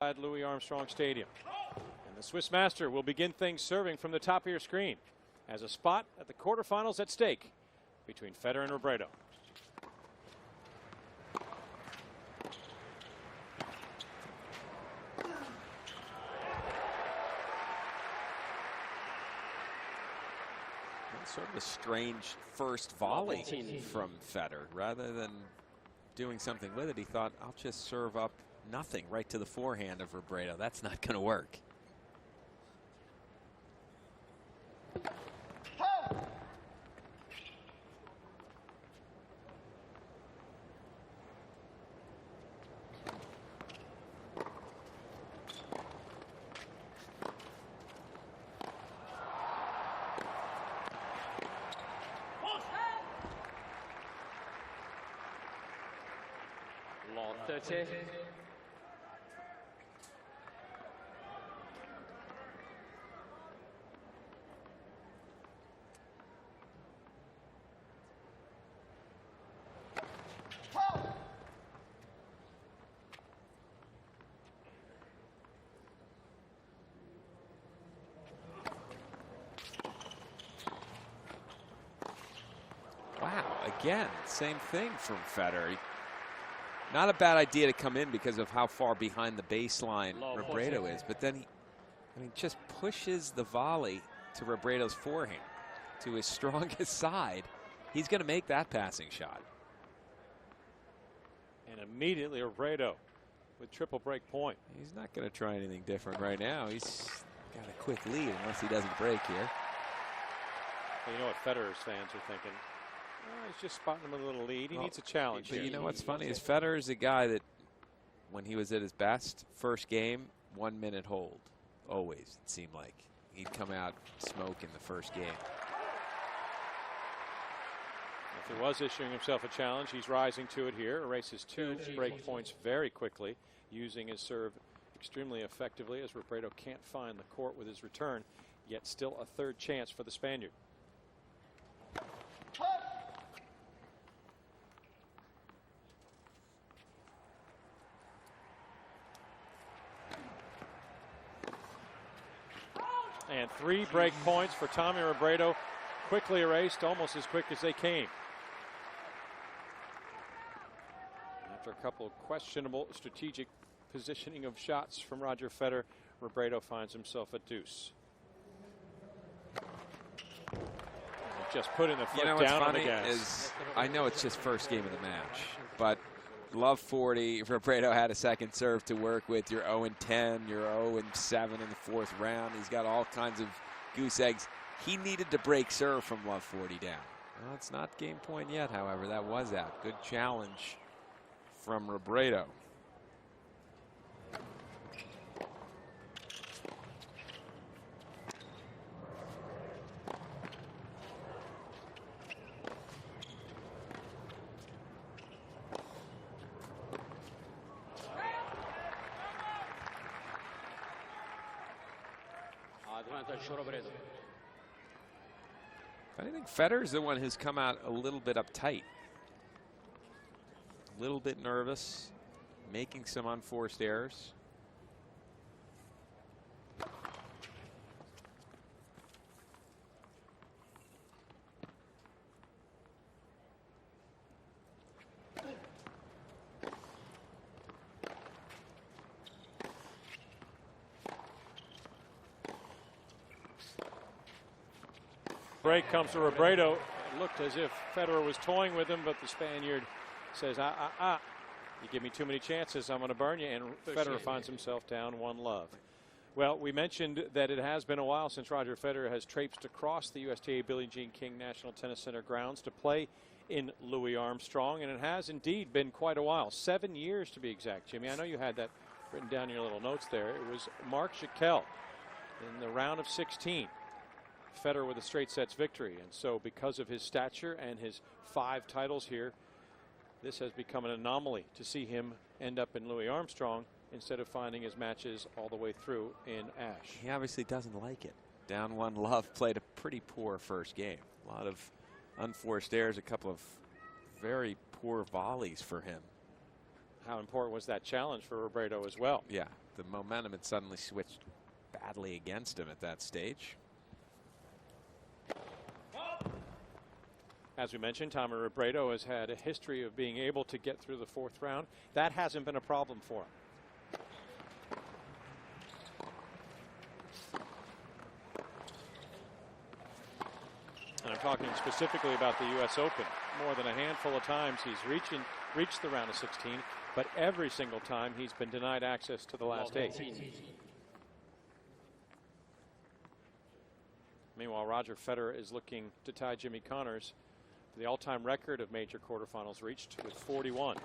At Louis Armstrong Stadium. And the Swiss Master will begin things serving from the top of your screen as a spot at the quarterfinals at stake between Federer and Robredo. Sort of a strange first volley from Federer. Rather than doing something with it, he thought, I'll just serve up nothing right to the forehand of Robredo. That's not going to work. Wow, again, same thing from Federer. Not a bad idea to come in because of how far behind the baseline Robredo is, but then he, just pushes the volley to Robredo's forehand, to his strongest side. He's going to make that passing shot. And immediately Robredo with triple break point. He's not going to try anything different right now. He's got a quick lead unless he doesn't break here. Well, you know what Federer's fans are thinking? Oh, he's just spotting him a little lead. He needs a challenge. But you know what's funny is Federer's a guy that, when he was at his best, first game, 1 minute hold. Always, it seemed like. He'd come out smoking the first game. If he was issuing himself a challenge, he's rising to it here. Erases 2 break points very quickly, using his serve extremely effectively as Robredo can't find the court with his return, yet still a third chance for the Spaniard. And 3 break points for Tommy Robredo, quickly erased, almost as quick as they came. After a couple of questionable strategic positioning of shots from Roger Federer, Robredo finds himself a deuce. Just putting the foot down on the gas. Is, I know it's just first game of the match, but love 40. Robredo had a second serve to work with. You're 0-10. You're 0-7 in the fourth round. He's got all kinds of goose eggs. He needed to break serve from love 40 down. Well, it's not game point yet, however. That was out. Good challenge from Robredo. I think Federer's the one who's come out a little bit uptight. A little bit nervous, making some unforced errors. Break comes to Robredo. It looked as if Federer was toying with him, but the Spaniard says, you give me too many chances, I'm going to burn you. And Federer finds himself down 1-love. Well, we mentioned that it has been a while since Roger Federer has traipsed across the USTA Billie Jean King National Tennis Center grounds to play in Louis Armstrong, and it has indeed been quite a while. 7 years to be exact, Jimmy. I know you had that written down in your little notes there. It was Marc Jaquel in the round of 16. Federer with a straight sets victory, and so because of his stature and his 5 titles here, this has become an anomaly to see him end up in Louis Armstrong instead of finding his matches all the way through in Ashe. He obviously doesn't like it. Down 1-love, played a pretty poor first game. A lot of unforced errors, a couple of very poor volleys for him. How important was that challenge for Robredo as well? Yeah. the momentum had suddenly switched badly against him at that stage. As we mentioned, Tommy Robredo has had a history of being able to get through the fourth round. That hasn't been a problem for him. And I'm talking specifically about the U.S. Open. More than a handful of times he's reached the round of 16, but every single time he's been denied access to the last 8. Meanwhile, Roger Federer is looking to tie Jimmy Connors for the all-time record of major quarterfinals reached with 41.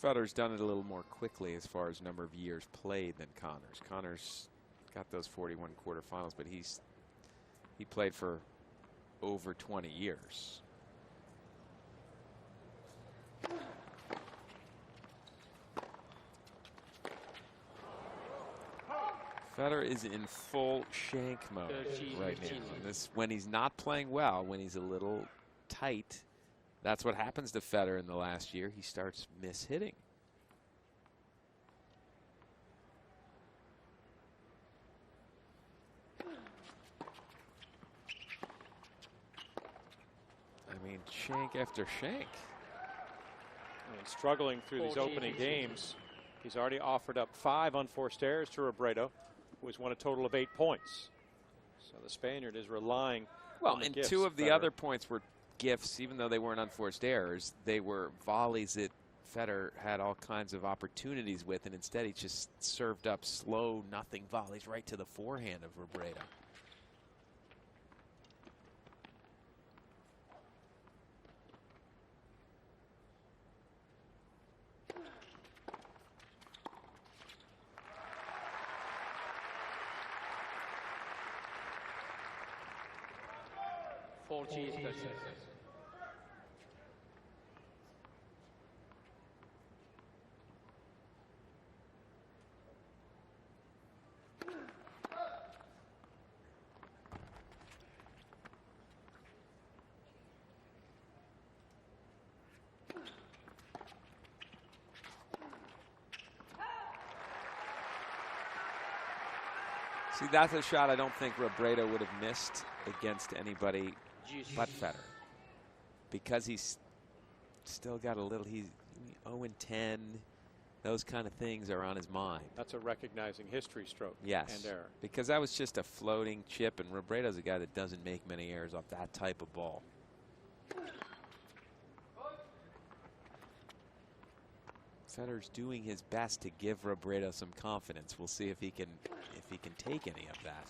Federer's done it a little more quickly as far as number of years played than Connors. Connors got those 41 quarterfinals, but he played for over 20 years. Federer is in full shank mode right now. And when he's not playing well, when he's a little tight, that's what happens to Federer in the last year. He starts mishitting. I mean, shank after shank. And struggling through these opening games. He's already offered up 5 unforced errors to Robredo, who has won a total of 8 points. So the Spaniard is relying on the and gifts 2 of the Federer. other points were gifts, even though they weren't unforced errors. They were volleys that Federer had all kinds of opportunities with, and instead he just served up slow, nothing volleys right to the forehand of Robredo. See, that's a shot I don't think Robredo would have missed against anybody but Federer, because he's still got a little, he's 0-10. Those kind of things are on his mind. That's a recognizing history stroke. Yes, and error. because that was just a floating chip, and Robredo's a guy that doesn't make many errors off that type of ball. Federer's doing his best to give Robredo some confidence. We'll see if he can take any of that.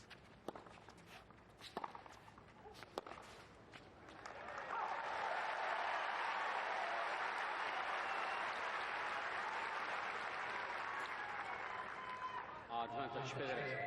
Advantage Federer.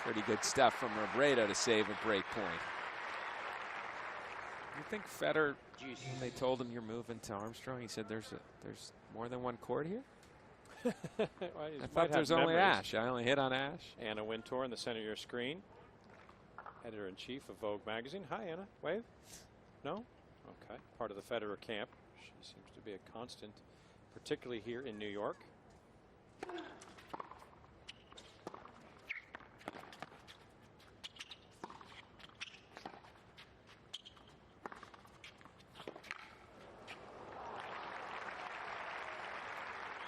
Pretty good stuff from Robredo to save a break point. You think Federer, when they told him you're moving to Armstrong, he said there's more than one court here? Well, I thought there's only Ash. I only hit on Ash. Anna Wintour in the center of your screen. Editor-in-chief of Vogue magazine. Hi, Anna. Wave? No? Okay. Part of the Federer camp. She seems to be a constant, particularly here in New York.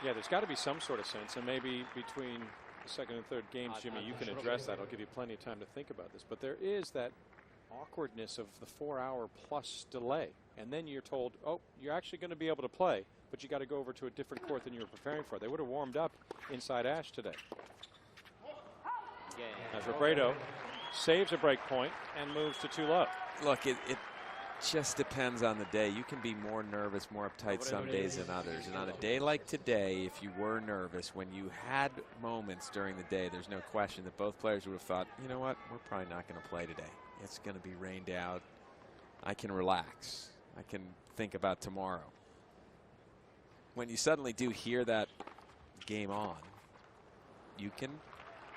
Yeah, there's got to be some sort of sense, and maybe between the second and third games, Jimmy, you can address that. I'll give you plenty of time to think about this. But there is that awkwardness of the 4-hour-plus delay, and then you're told, oh, you're actually going to be able to play, but you got to go over to a different court than you were preparing for. They would have warmed up inside Ash today. As Robredo saves a break point and moves to 2 love. Look, it just depends on the day. You can be more nervous, more uptight some days than others. And on a day like today, if you were nervous, when you had moments during the day, there's no question that both players would have thought, you know what, we're probably not going to play today. It's going to be rained out. I can relax. I can think about tomorrow. When you suddenly do hear that game on, you can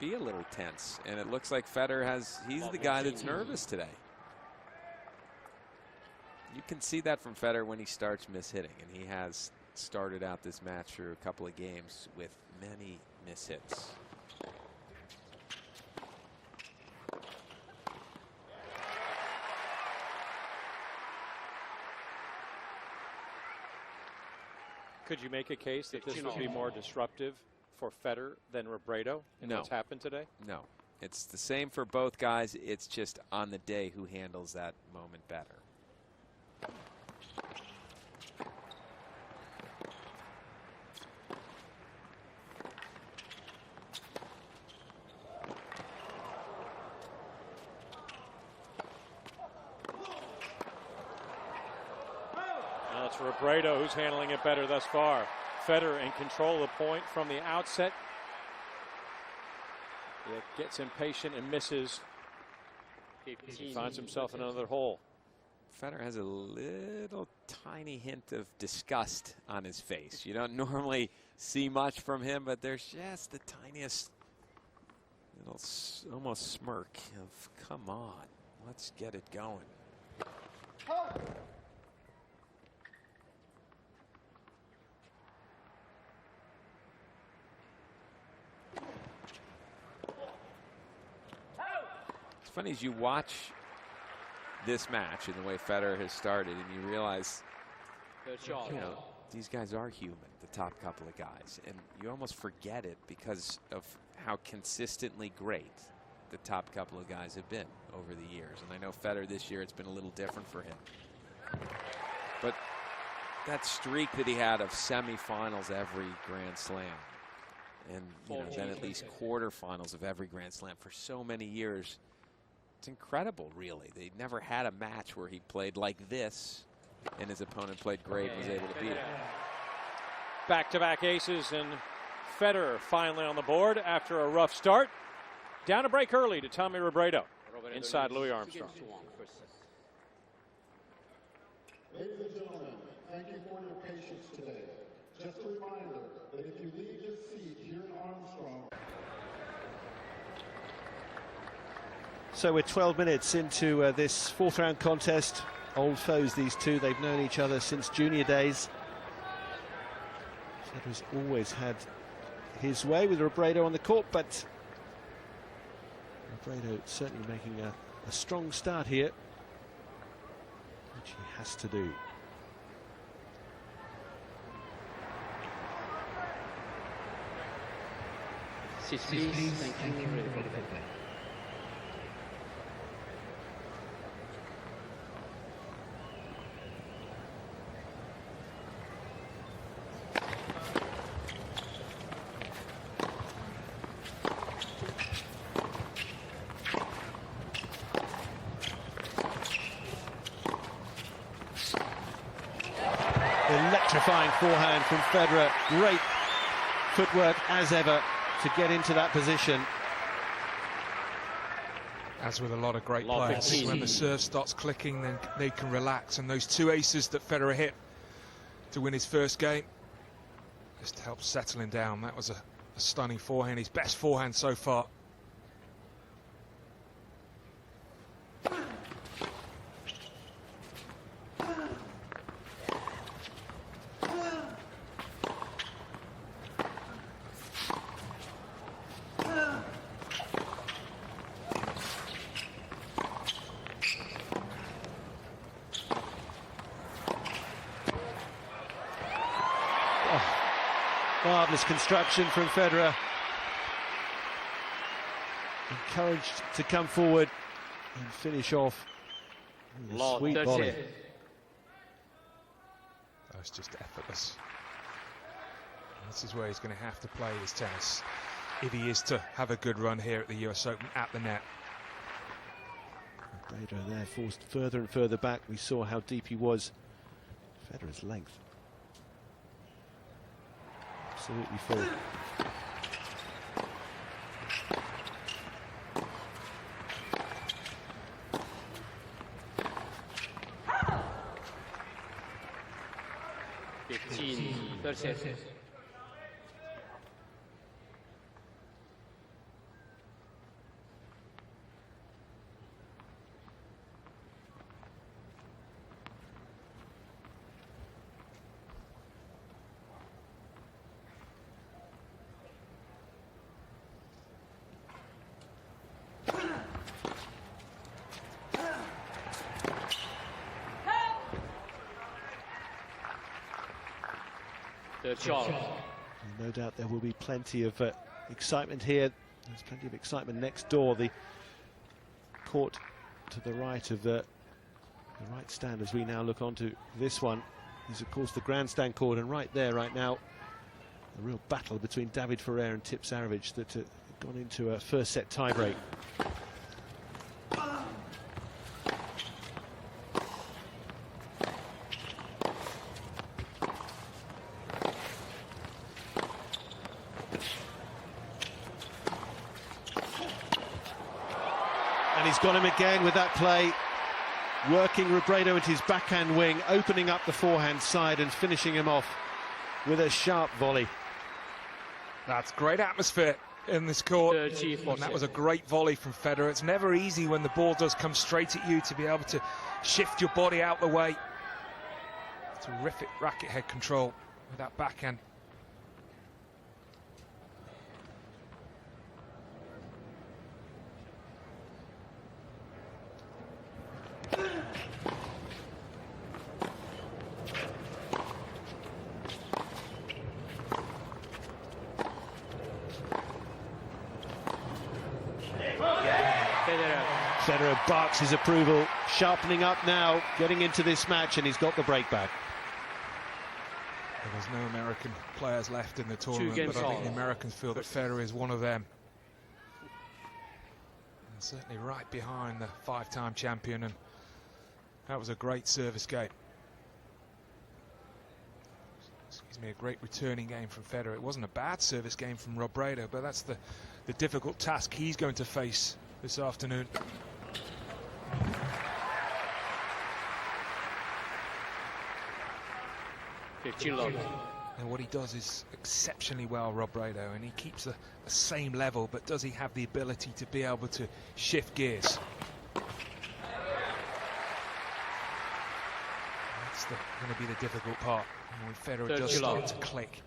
be a little tense. And it looks like Federer he's the guy that's nervous today. You can see that from Federer when he starts mishitting, and he has started out this match through a couple of games with many mishits. Could you make a case that this would be more disruptive for Federer than Robredo in what's happened today? No. It's the same for both guys. It's just on the day who handles that moment better. Now it's Robredo who's handling it better thus far. Federer in control of the point from the outset. Yet gets impatient and misses. He finds himself in another hole. Federer has a little tiny hint of disgust on his face. You don't normally see much from him, but there's just the tiniest little almost smirk of, come on, let's get it going. It's funny as you watch this match and the way Federer has started, and you realize, you know, these guys are human, the top couple of guys, and you almost forget it because of how consistently great the top couple of guys have been over the years. And I know Federer this year, it's been a little different for him. But that streak that he had of semifinals every Grand Slam, and then at least quarterfinals of every Grand Slam for so many years, it's incredible, really. They never had a match where he played like this and his opponent played great and was able to beat him. Back-to-back aces, and Federer finally on the board after a rough start. Down a break early to Tommy Robredo inside Louis Armstrong. Ladies and gentlemen, thank you for your patience today. Just a reminder that if you leave your seat here in Armstrong. So we're 12 minutes into this fourth round contest. Old foes, these two. They've known each other since junior days. Federer's always had his way with Robredo on the court, but Robredo certainly making a strong start here, which he has to do. Please. Thank you. Electrifying forehand from Federer. Great footwork as ever to get into that position. As with a lot of great players, when the serve starts clicking, then they can relax. And those two aces that Federer hit to win his first game just helped settle him down. That was a stunning forehand, his best forehand so far. Marvellous construction from Federer. Encouraged to come forward and finish off with a sweet volley. That's just effortless. This is where he's going to have to play his tennis. if he is to have a good run here at the US Open at the net. Robredo there forced further and further back. We saw how deep he was. Federer's length. Absolutely full. Third set. No doubt there will be plenty of excitement here. There's plenty of excitement next door. The court to the right of the right stand as we now look onto this one is of course the grandstand court, and right there right now a real battle between David Ferrer and Tipsarevic that gone into a first set tiebreak. And he's got him again with that play, working Robredo into his backhand wing, opening up the forehand side and finishing him off with a sharp volley. That's great atmosphere in this court. And that was a great volley from Federer. It's never easy when the ball does come straight at you to be able to shift your body out the way. Terrific racket head control with that backhand. Federer barks his approval, sharpening up now, getting into this match, and he's got the break back. Well, there's no American players left in the tournament, but I think the Americans feel that Federer is one of them. And certainly right behind the five-time champion, and that was a great service game. Excuse me, a great returning game from Federer. It wasn't a bad service game from Robredo, but that's the difficult task he's going to face this afternoon. And what he does is exceptionally well, Robredo, and he keeps the same level, but does he have the ability to be able to shift gears? That's going to be the difficult part when Federer does start to click.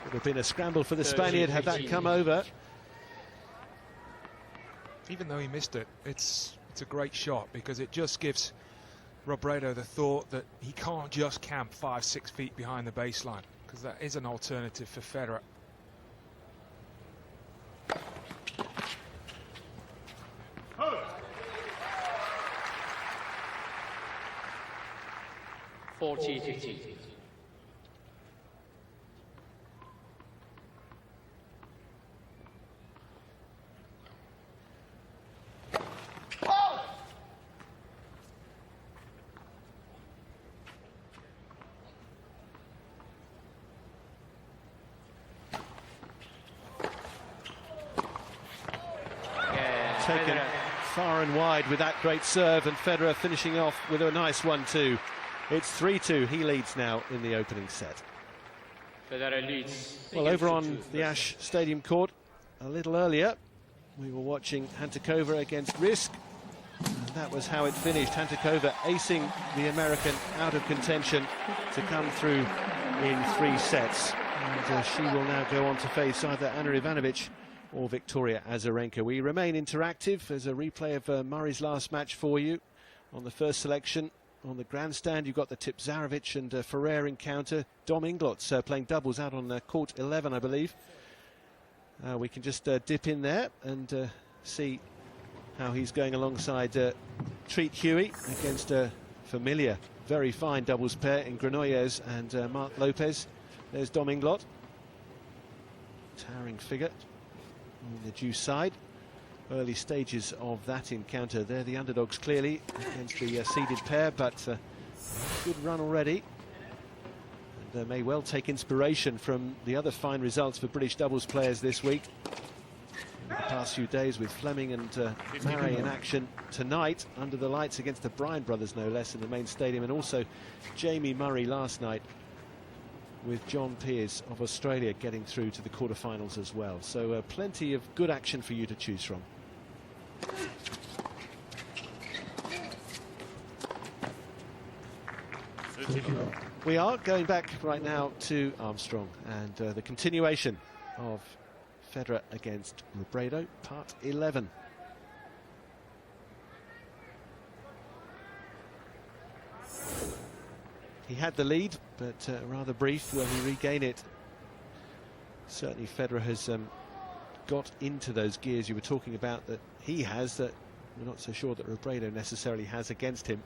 Would have been a scramble for the Spaniard had that come over. Even though he missed it, it's a great shot because it just gives Robredo the thought that he can't just camp 5-6 feet behind the baseline, because that is an alternative for Federer. Taken far and wide with that great serve, and Federer finishing off with a nice 1-2. It's 3-2. He leads now in the opening set. Well, over on the Ash Stadium court a little earlier, we were watching Hantuchova against Risk, and that was how it finished. Hantuchova acing the American out of contention to come through in 3 sets. And she will now go on to face either Anna Ivanovic or Victoria Azarenka. We remain interactive. There's a replay of Murray's last match for you on the first selection. On the grandstand, you've got the Tipsarevic and Ferrer encounter. Dom Inglot's playing doubles out on court 11, I believe. We can just dip in there and see how he's going alongside Treat Huey against a familiar, very fine doubles pair in Granollers and Marc Lopez. There's Dom Inglot. Towering figure on the due side. Early stages of that encounter. They're the underdogs clearly against the seeded pair, but good run already. And may well take inspiration from the other fine results for British doubles players this week. In the past few days with Fleming and Murray in action tonight under the lights against the Bryan brothers, no less, in the main stadium, and also Jamie Murray last night with John Peers of Australia getting through to the quarterfinals as well. So plenty of good action for you to choose from. We are going back right now to Armstrong and the continuation of Federer against Robredo, part 11. He had the lead, but rather brief. Will he regain it? Certainly Federer has got into those gears you were talking about that he has, that we're not so sure that Robredo necessarily has against him.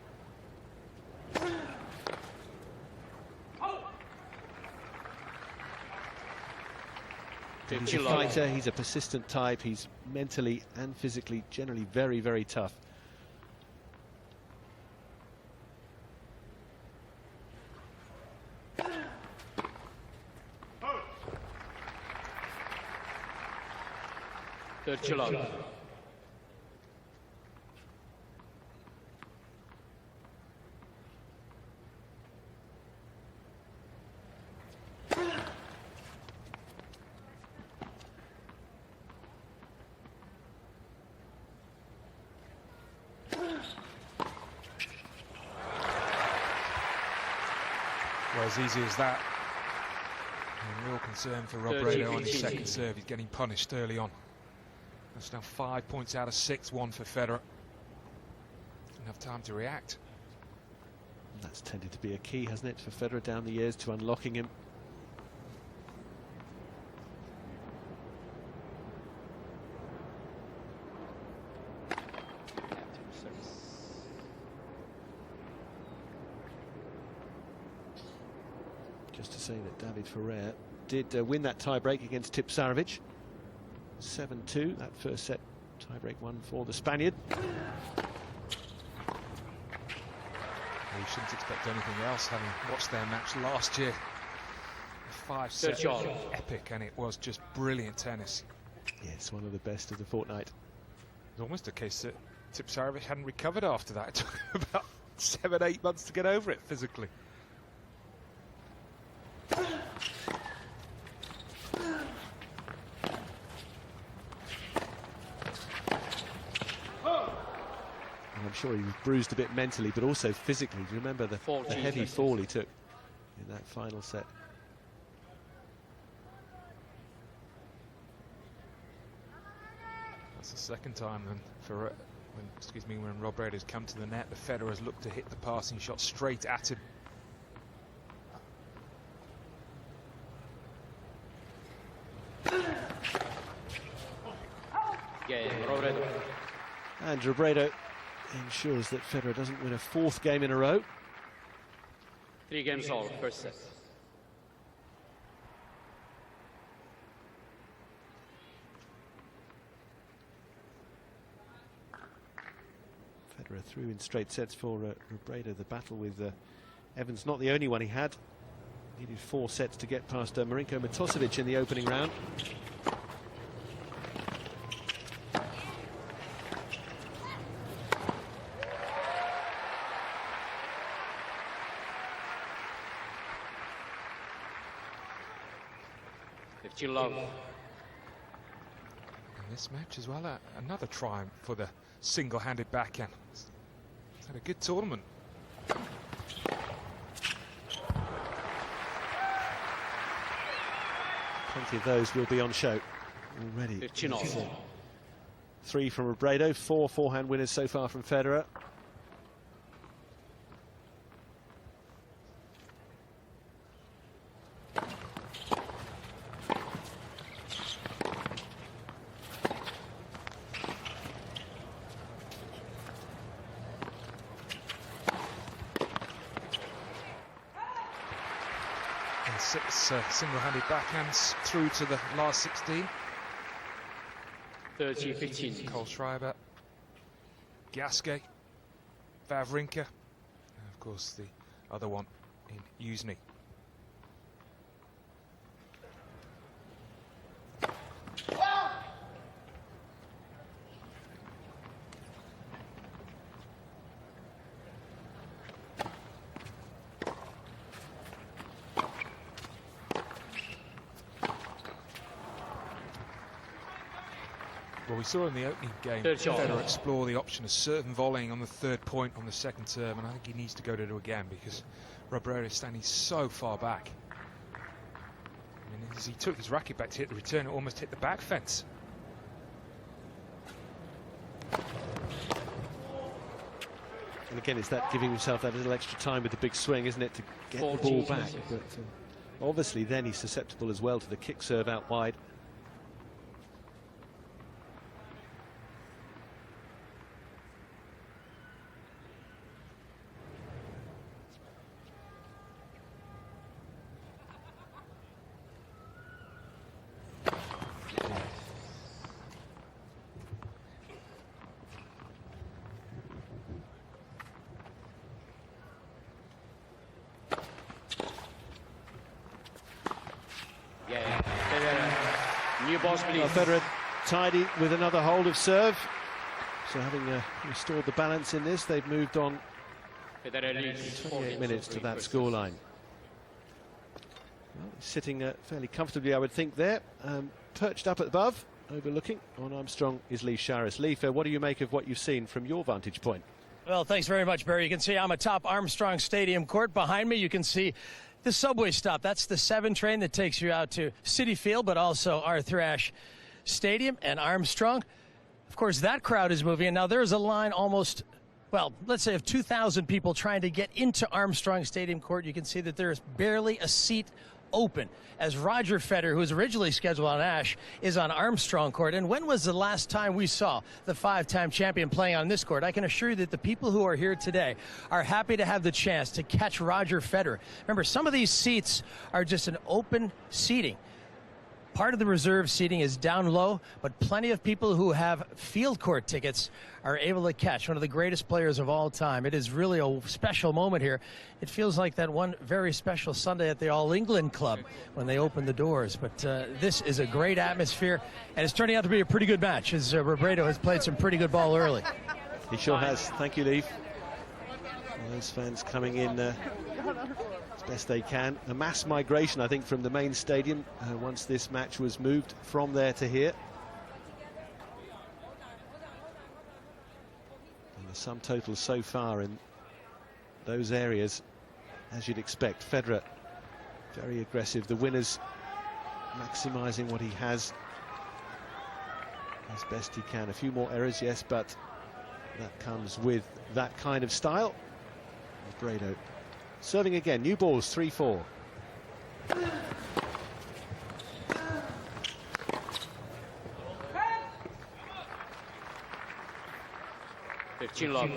He's a fighter, he's a persistent type, he's mentally and physically generally very, very tough. Third love. Well, as easy as that. A real concern for Robredo on his second serve. He's getting punished early on. That's now 5 points out of 6, 1 for Federer. Didn't have time to react. That's tended to be a key, hasn't it, for Federer down the years to unlocking him. Just to say that David Ferrer did win that tie-break against Tipsarevic. 7-2, that first set tie-break one for the Spaniard. Well, you shouldn't expect anything else, having watched their match last year. A 5-set epic, and it was just brilliant tennis. Yes, one of the best of the fortnight. It was almost a case that Tipsarevic hadn't recovered after that. It took him about 7-8 months to get over it physically. I'm sure he was bruised a bit mentally, but also physically. Do you remember the heavy fall he took in that final set? That's the second time then for when Robredo's come to the net, the Federer's looked to hit the passing shot straight at him. Robredo. And Robredo ensures that Federer doesn't win a fourth game in a row. 3 games all, first set. Federer through in straight sets for Robredo. The battle with Evans, not the only one he had. Needed 4 sets to get past Marinko Matosevic in the opening round. Love. In this match as well, another triumph for the single-handed backhand. He's had a good tournament. Plenty of those will be on show. already. 15 all. 3 from Robredo, 4 forehand winners so far from Federer. And 6 single-handed backhands through to the last 16. 30-15. Cole Schreiber, Gasquet, Wawrinka, and of course the other one in Uzny. Well, we saw in the opening game Federer explore the option of certain volleying on the 3rd point on the 2nd serve, and I think he needs to go to it again because Robredo is standing so far back. I mean, as he took his racket back to hit the return, it almost hit the back fence. And again, it's that giving himself that little extra time with the big swing, isn't it, to get the ball back. But obviously then he's susceptible as well to the kick serve out wide. New balls, please. Federer tidy with another hold of serve. So having restored the balance in this, they've moved on Federer leads 28 minutes to that scoreline. Well, sitting fairly comfortably, I would think, there. Perched up above, overlooking on Armstrong is Leif Scharis. Leif, what do you make of what you've seen from your vantage point? Well, thanks very much, Barry. You can see I'm atop Armstrong Stadium court. Behind me, you can see the subway stop. That's the 7 train that takes you out to Citi Field, but also Arthur Ashe Stadium and Armstrong. Of course, that crowd is moving. And now there's a line almost, well, let's say of 2,000 people trying to get into Armstrong Stadium court. You can see that there is barely a seat open as Roger Federer, who was originally scheduled on Ashe, is on Armstrong court. And when was the last time we saw the 5-time champion playing on this court? I can assure you that the people who are here today are happy to have the chance to catch Roger Federer. Remember, some of these seats are just an open seating. Part of the reserve seating is down low, but plenty of people who have field court tickets are able to catch one of the greatest players of all time. It is really a special moment here. It feels like that one very special Sunday at the All England Club when they opened the doors. But this is a great atmosphere, and it's turning out to be a pretty good match as Robredo has played some pretty good ball early. He sure has. Thank you, Leif. Those fans coming in as best they can. A mass migration, I think, from the main stadium once this match was moved from there to here. And the sum total so far in those areas, as you'd expect, Federer very aggressive. The winners maximising what he has as best he can. A few more errors, yes, but that comes with that kind of style. Robredo serving again, new balls, 3-4. Love.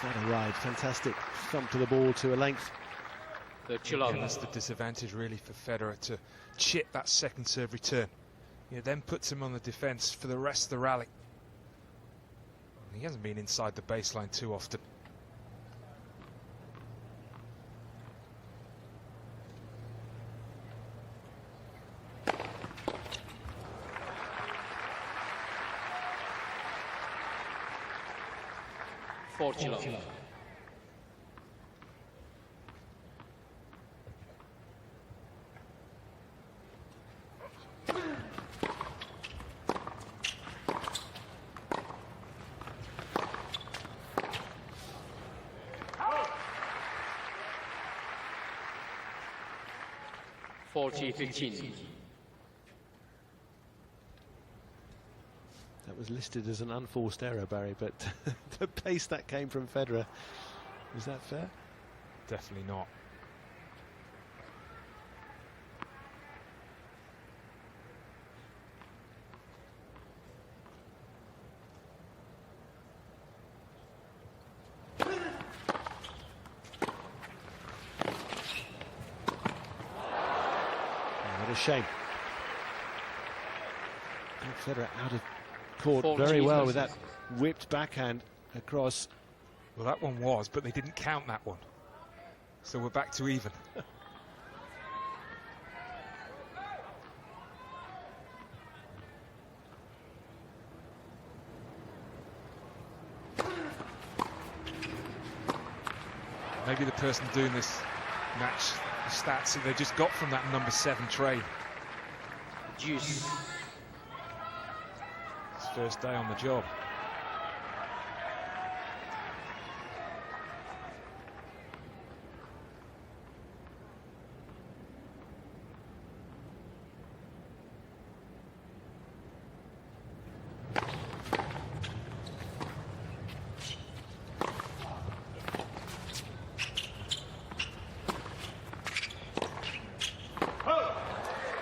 That arrived. Fantastic thump to the ball to a length. And that's the disadvantage really for Federer, to chip that 2nd serve return. Then puts him on the defence for the rest of the rally. He hasn't been inside the baseline too often. 14 love. (40-15). That was listed as an unforced error, Barry, but the pace that came from Federer, was that fair? Definitely not. What a shame. And Federer out of court 14 very well with versus. that whipped backhand across. Well, that one was, but they didn't count that one. So we're back to even. Maybe the person doing this match, the stats that they just got from that number 7 trade. Deuce. His first day on the job.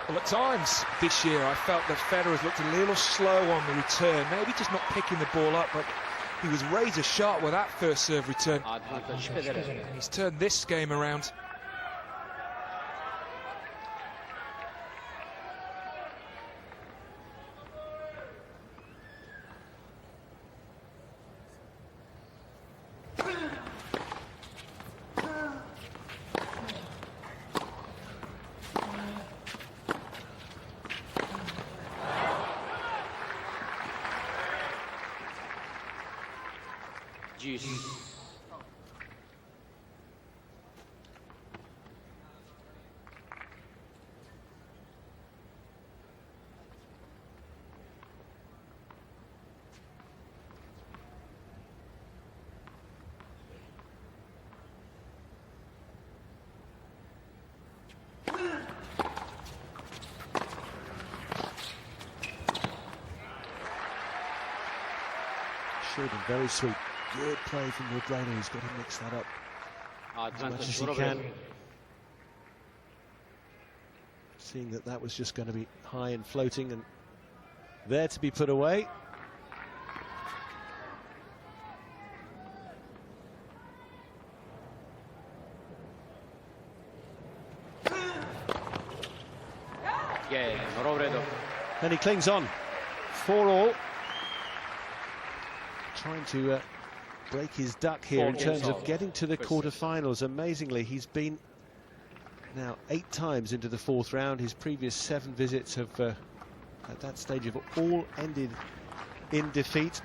Well, at times this year I felt that Federer's looked a little slow on the return, maybe just not picking the ball up, but he was razor sharp with that first serve return. Advantage Federer. He's turned this game around. Deuce. Short and very sweet. Good play from Robredo. He's got to mix that up as much Advantage as he Robredo. can. Seeing that that was just going to be high and floating and there to be put away. Yeah, Robredo. And he clings on. 4-all. Trying to break his duck here in 4 terms games of off. getting to the First quarterfinals. Amazingly, he's been now 8 times into the 4th round. His previous 7 visits have, at that stage, have all ended in defeat.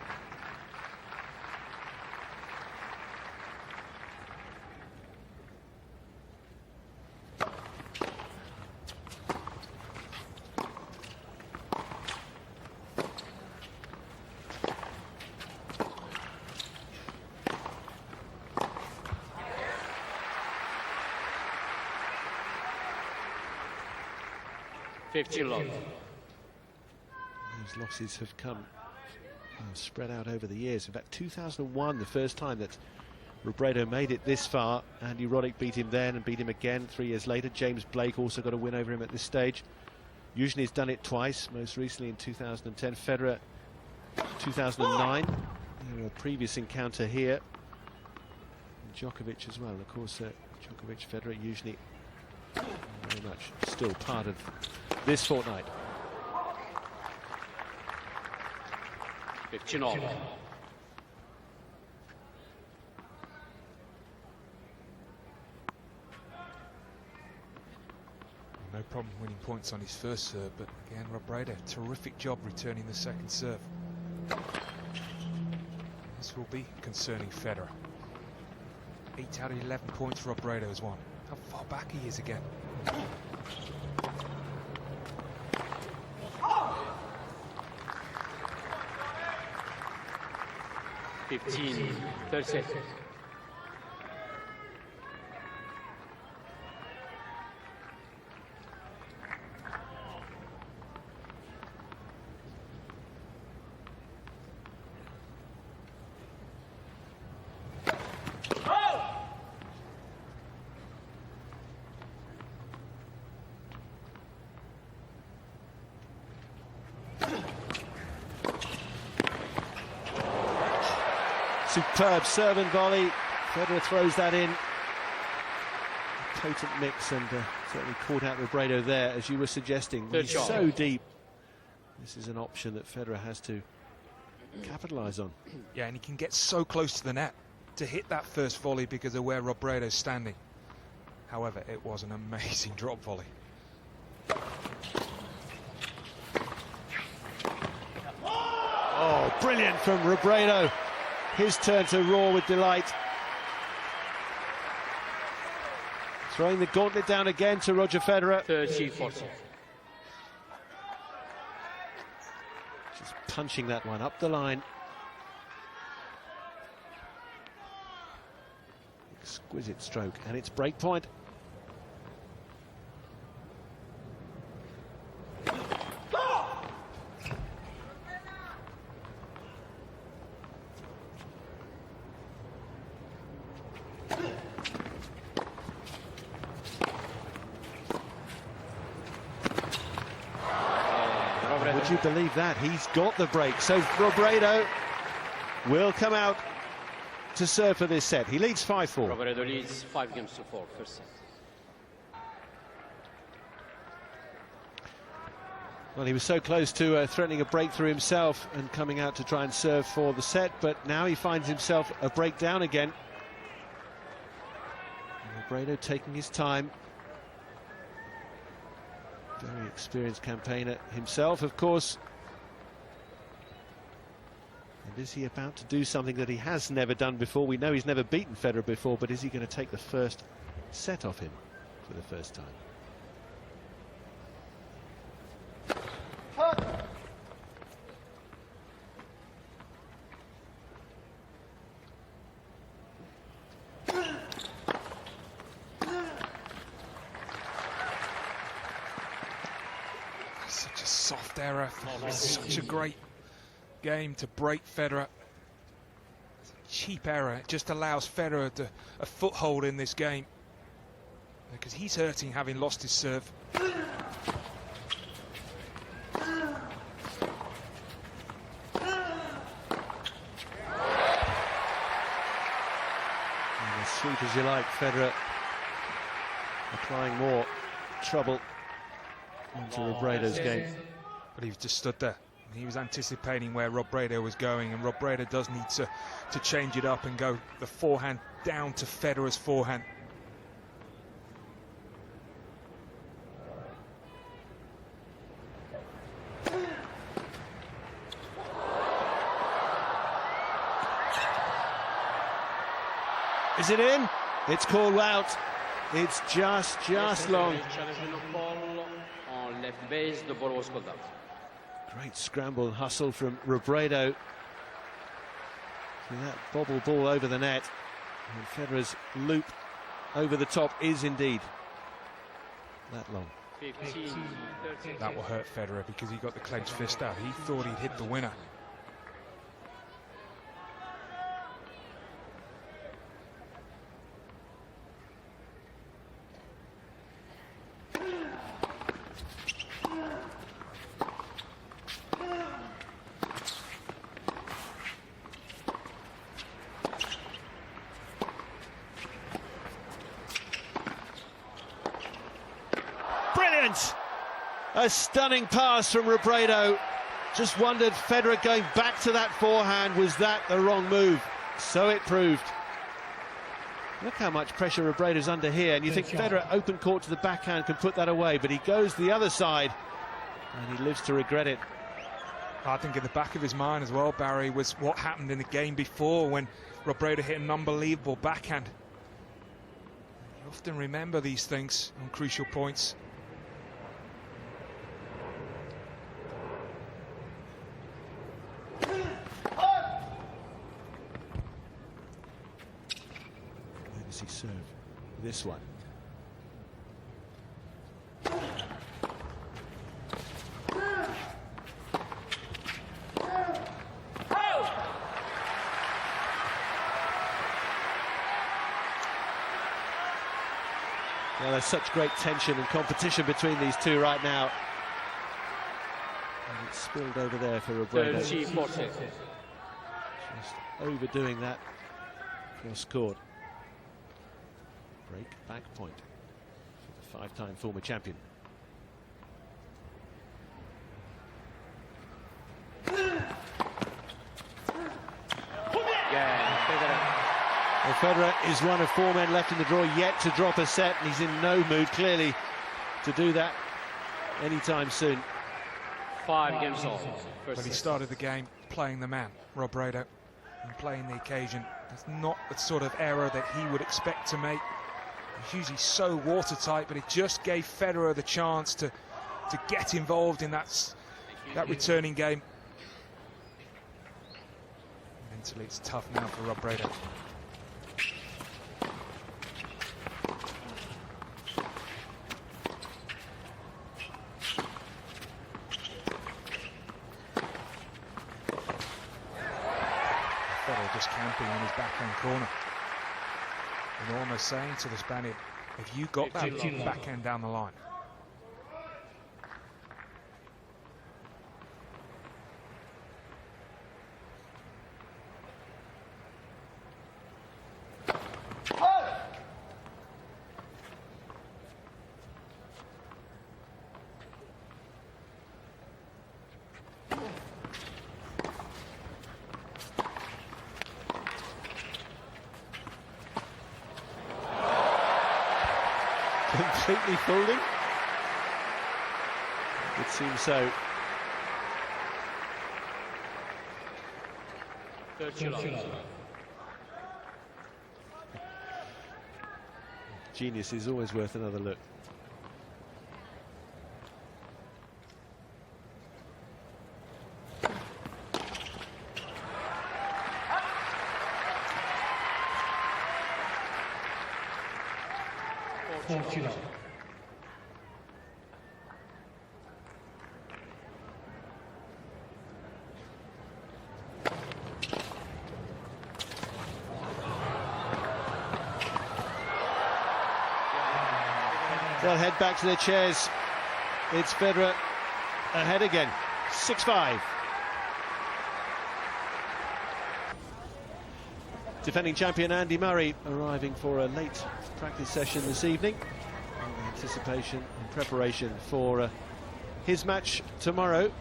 (15 love). Those losses have come spread out over the years. In fact, 2001, the first time that Robredo made it this far. Andy Roddick beat him then and beat him again 3 years later. James Blake also got a win over him at this stage. Usually he's done it twice, most recently in 2010. Federer, 2009. A previous encounter here. And Djokovic as well. Of course, Djokovic, Federer usually very much still part of this fortnight. 15 all. No problem winning points on his first serve, but again, Robredo, terrific job returning the second serve. This will be concerning Federer. 8 out of 11 points Robredo has won. How far back he is again. 15, 30 seconds. Superb serve and volley. Federer throws that in. A potent mix, and certainly caught out Robredo there, as you were suggesting. Good He's shot. so deep. This is an option that Federer has to capitalise on. Yeah, and he can get so close to the net to hit that first volley because of where Robredo's standing. However, it was an amazing drop volley. Oh, brilliant from Robredo. His turn to roar with delight. Throwing the gauntlet down again to Roger Federer. 30, 40. Just punching that one up the line. Exquisite stroke, and it's break point. Would you believe that? He's got the break. So Robredo will come out to serve for this set. He leads 5-4. Robredo leads 5 games to 4, first set. Well, he was so close to threatening a breakthrough himself and coming out to try and serve for the set, but now he finds himself a breakdown again. Robredo taking his time. Very experienced campaigner himself, of course. And is he about to do something that he has never done before? We know he's never beaten Federer before, but is he going to take the first set off him for the first time? Such a soft error. Such a great game to break Federer. Cheap error. It just allows Federer a foothold in this game, because he's hurting having lost his serve. And as sweet as you like, Federer applying more trouble into Robredo's game. But he just stood there. He was anticipating where Robredo was going, and Robredo does need to change it up and go the forehand down to Federer's forehand. Is it in? It's called out. It's just long. Challenge no call on left base, the ball was called out. Great scramble and hustle from Robredo. That bobble ball over the net. And Federer's loop over the top is indeed that long. 15, 30. That will hurt Federer because he got the clenched fist out. He thought he'd hit the winner. Brilliant! A stunning pass from Robredo. Just wondered, Federer going back to that forehand, was that the wrong move? So it proved. Look how much pressure Robredo's under here, and you think Federer open court to the backhand can put that away, but he goes the other side and he lives to regret it. I think in the back of his mind as well, Barry, was what happened in the game before when Robredo hit an unbelievable backhand. You often remember these things on crucial points. Where does he serve this one? Well, there's such great tension and competition between these two right now. And it's spilled over there for Robredo. Just overdoing that. Cross court. Break back point for the five-time former champion. Well, Federer is one of 4 men left in the draw yet to drop a set, and he's in no mood, clearly, to do that anytime soon. 5 games off. But he started the game playing the man, Robredo, and playing the occasion. It's not the sort of error that he would expect to make. He's usually so watertight, but it just gave Federer the chance to get involved in that returning game. Mentally, it's tough now for Robredo. Just camping in his backhand corner and almost saying to the Spaniard, have you got that backhand down the line? Completely folding. It seems so. Genius is always worth another look. They'll head back to their chairs. It's Federer ahead again, 6-5. Defending champion Andy Murray arriving for a late practice session this evening in anticipation and preparation for his match tomorrow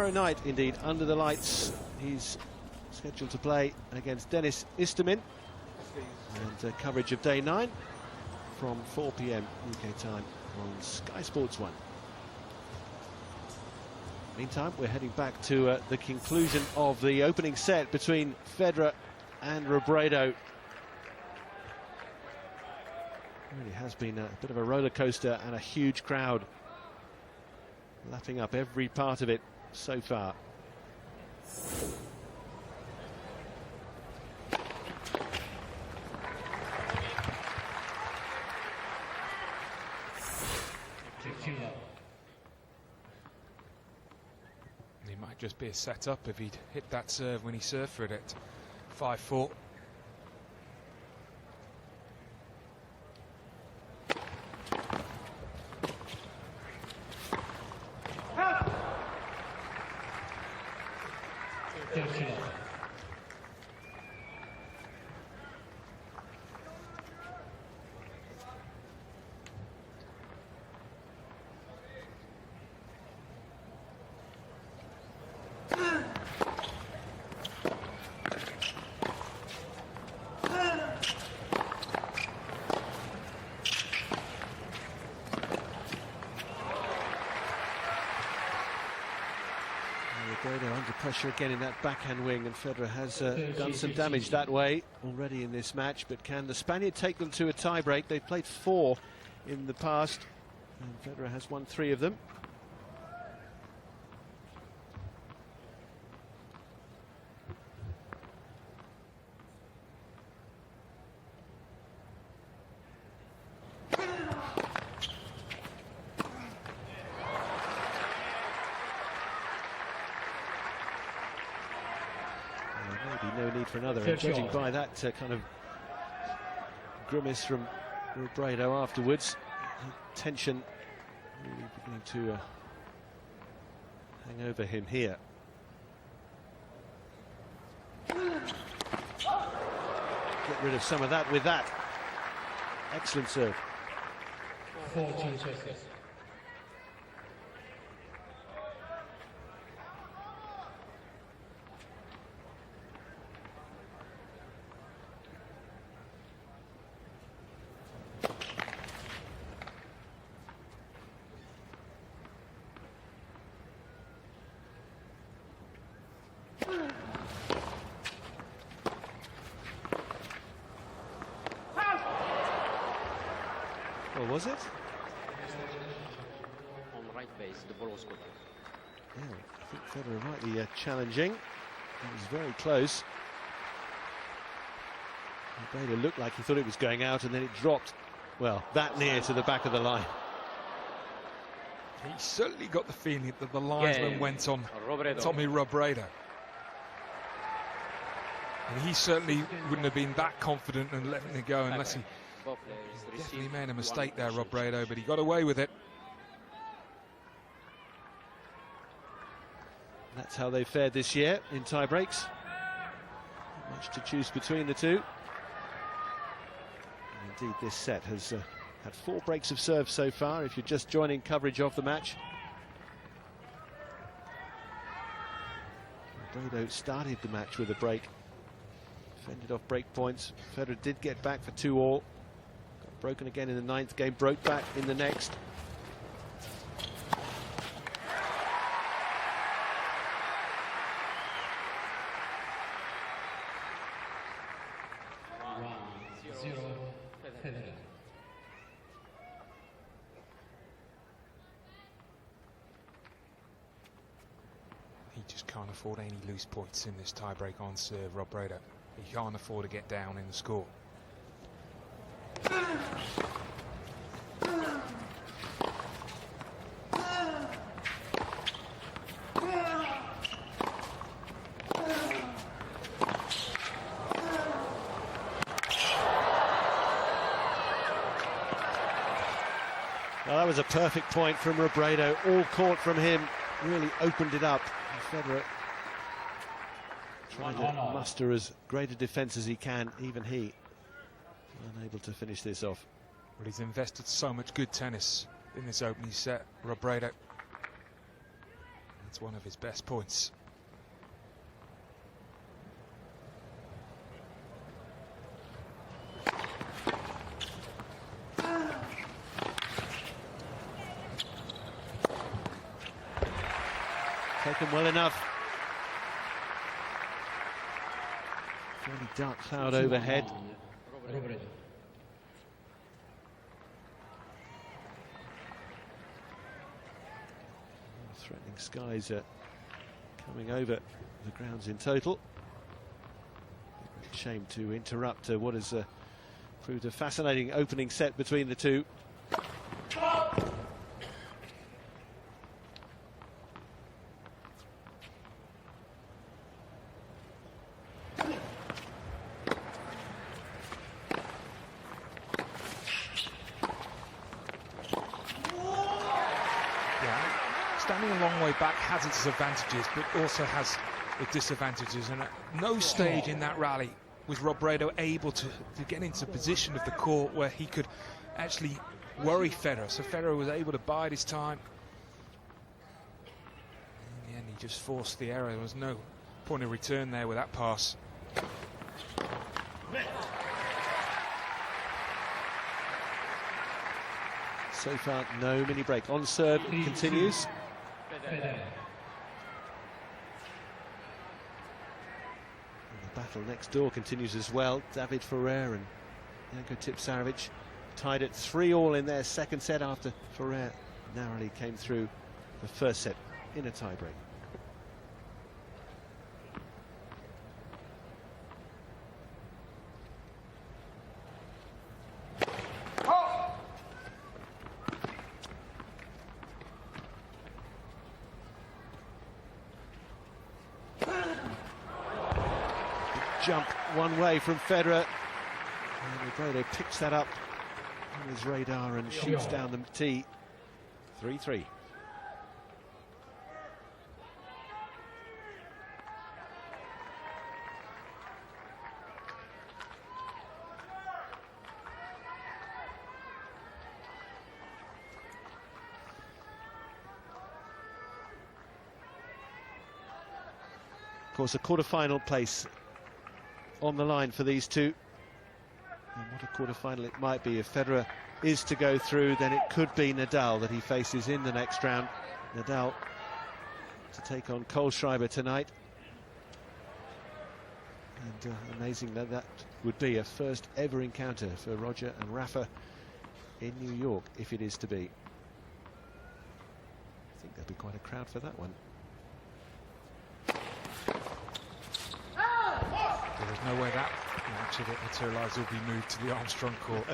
night indeed, under the lights. He's scheduled to play against Dennis Istomin, and coverage of day 9 from 4 p.m. UK time on Sky Sports 1. Meantime, we're heading back to the conclusion of the opening set between Federer and Robredo. Really has been a bit of a roller coaster and a huge crowd lapping up every part of it so far. He might just be a set-up if he'd hit that serve when he served for it at 5-4. Robredo under pressure again in that backhand wing, and Federer has done some damage that way already in this match. But can the Spaniard take them to a tie-break? They've played 4 in the past, and Federer has won 3 of them. Maybe no need for another. And judging by that kind of grimace from Robredo afterwards, tension really beginning to hang over him here. Get rid of some of that with that. Excellent serve. 14 choices. Or was it? On the right base, the ball was good. Yeah, I think Federer rightly challenging. It was very close. Robredo looked like he thought it was going out, and then it dropped, well, that near to the back of the line. He certainly got the feeling that the linesman went on Tommy Robredo. And he certainly wouldn't have been that confident and letting it go unless he definitely made a mistake there, Robredo, but he got away with it. That's how they fared this year in tie breaks. Not much to choose between the two. And indeed, this set has had 4 breaks of serve so far, if you're just joining coverage of the match. Robredo started the match with a break. Fended off break points. Federer did get back for 2-all. Got broken again in the 9th game, broke back in the next. He just can't afford any loose points in this tiebreak on serve, Robredo. He can't afford to get down in the score. Well, that was a perfect point from Robredo. All caught from him, really opened it up. And Federer trying to muster as great a defence as he can, even he unable to finish this off. Well, he's invested so much good tennis in this opening set, Robredo. That's one of his best points. Taken well enough. Fairly dark cloud overhead. Threatening skies coming over the grounds in total. Shame to interrupt what has proved a fascinating opening set between the two. Standing a long way back has its advantages, but also has its disadvantages. And at no stage in that rally was Robredo able to get into position of the court where he could actually worry Federer. So Federer was able to bide his time. In the end, he just forced the error. There was no point of return there with that pass. So far, no mini break. On serve continues. Battle next door continues as well. David Ferrer and Janko Tipsarevic tied at 3-3 in their second set after Ferrer narrowly came through the first set in a tiebreak. Jump one way from Federer, and Robredo picks that up on his radar and shoots down the tee. 3-3. Of course, a quarter-final place on the line for these two. And what a quarter-final it might be. If Federer is to go through, then it could be Nadal that he faces in the next round. Nadal to take on Kohlschreiber tonight. And amazing that that would be a first ever encounter for Roger and Rafa in New York, if it is to be. I think there'll be quite a crowd for that one. There's no way that match, if it materialises, will be moved to the Armstrong court.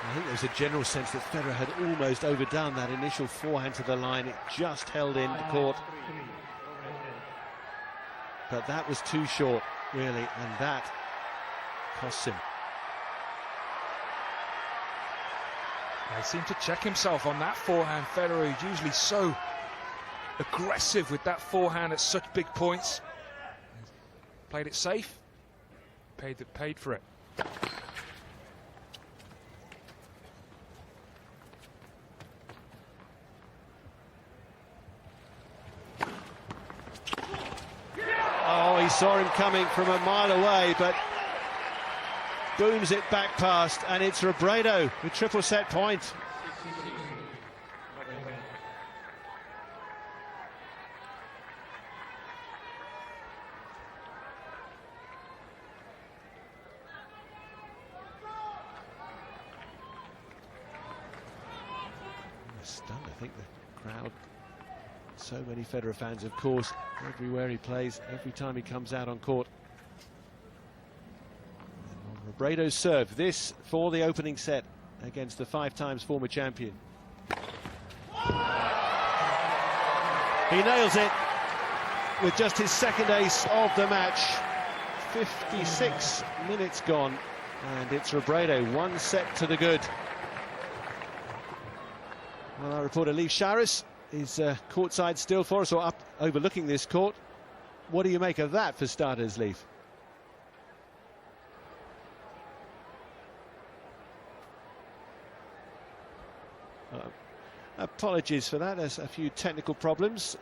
I think there's a general sense that Federer had almost overdone that initial forehand to the line. It just held in the court. But that was too short, really, and that costs him. He seemed to check himself on that forehand. Federer, who's usually so aggressive with that forehand at such big points. Played it safe, paid for it. Oh, he saw him coming from a mile away, but booms it back past, and it's Robredo with triple set point. Stunned, I think, the crowd. So many Federer fans, of course, everywhere he plays, every time he comes out on court. And on Robredo's serve, this for the opening set against the 5-time former champion. He nails it with just his second ace of the match. 56 minutes gone, and it's Robredo, 1 set to the good. Well, our reporter Leif Scharis is courtside still for us, or up overlooking this court. What do you make of that for starters, Leif? Apologies for that, there's a few technical problems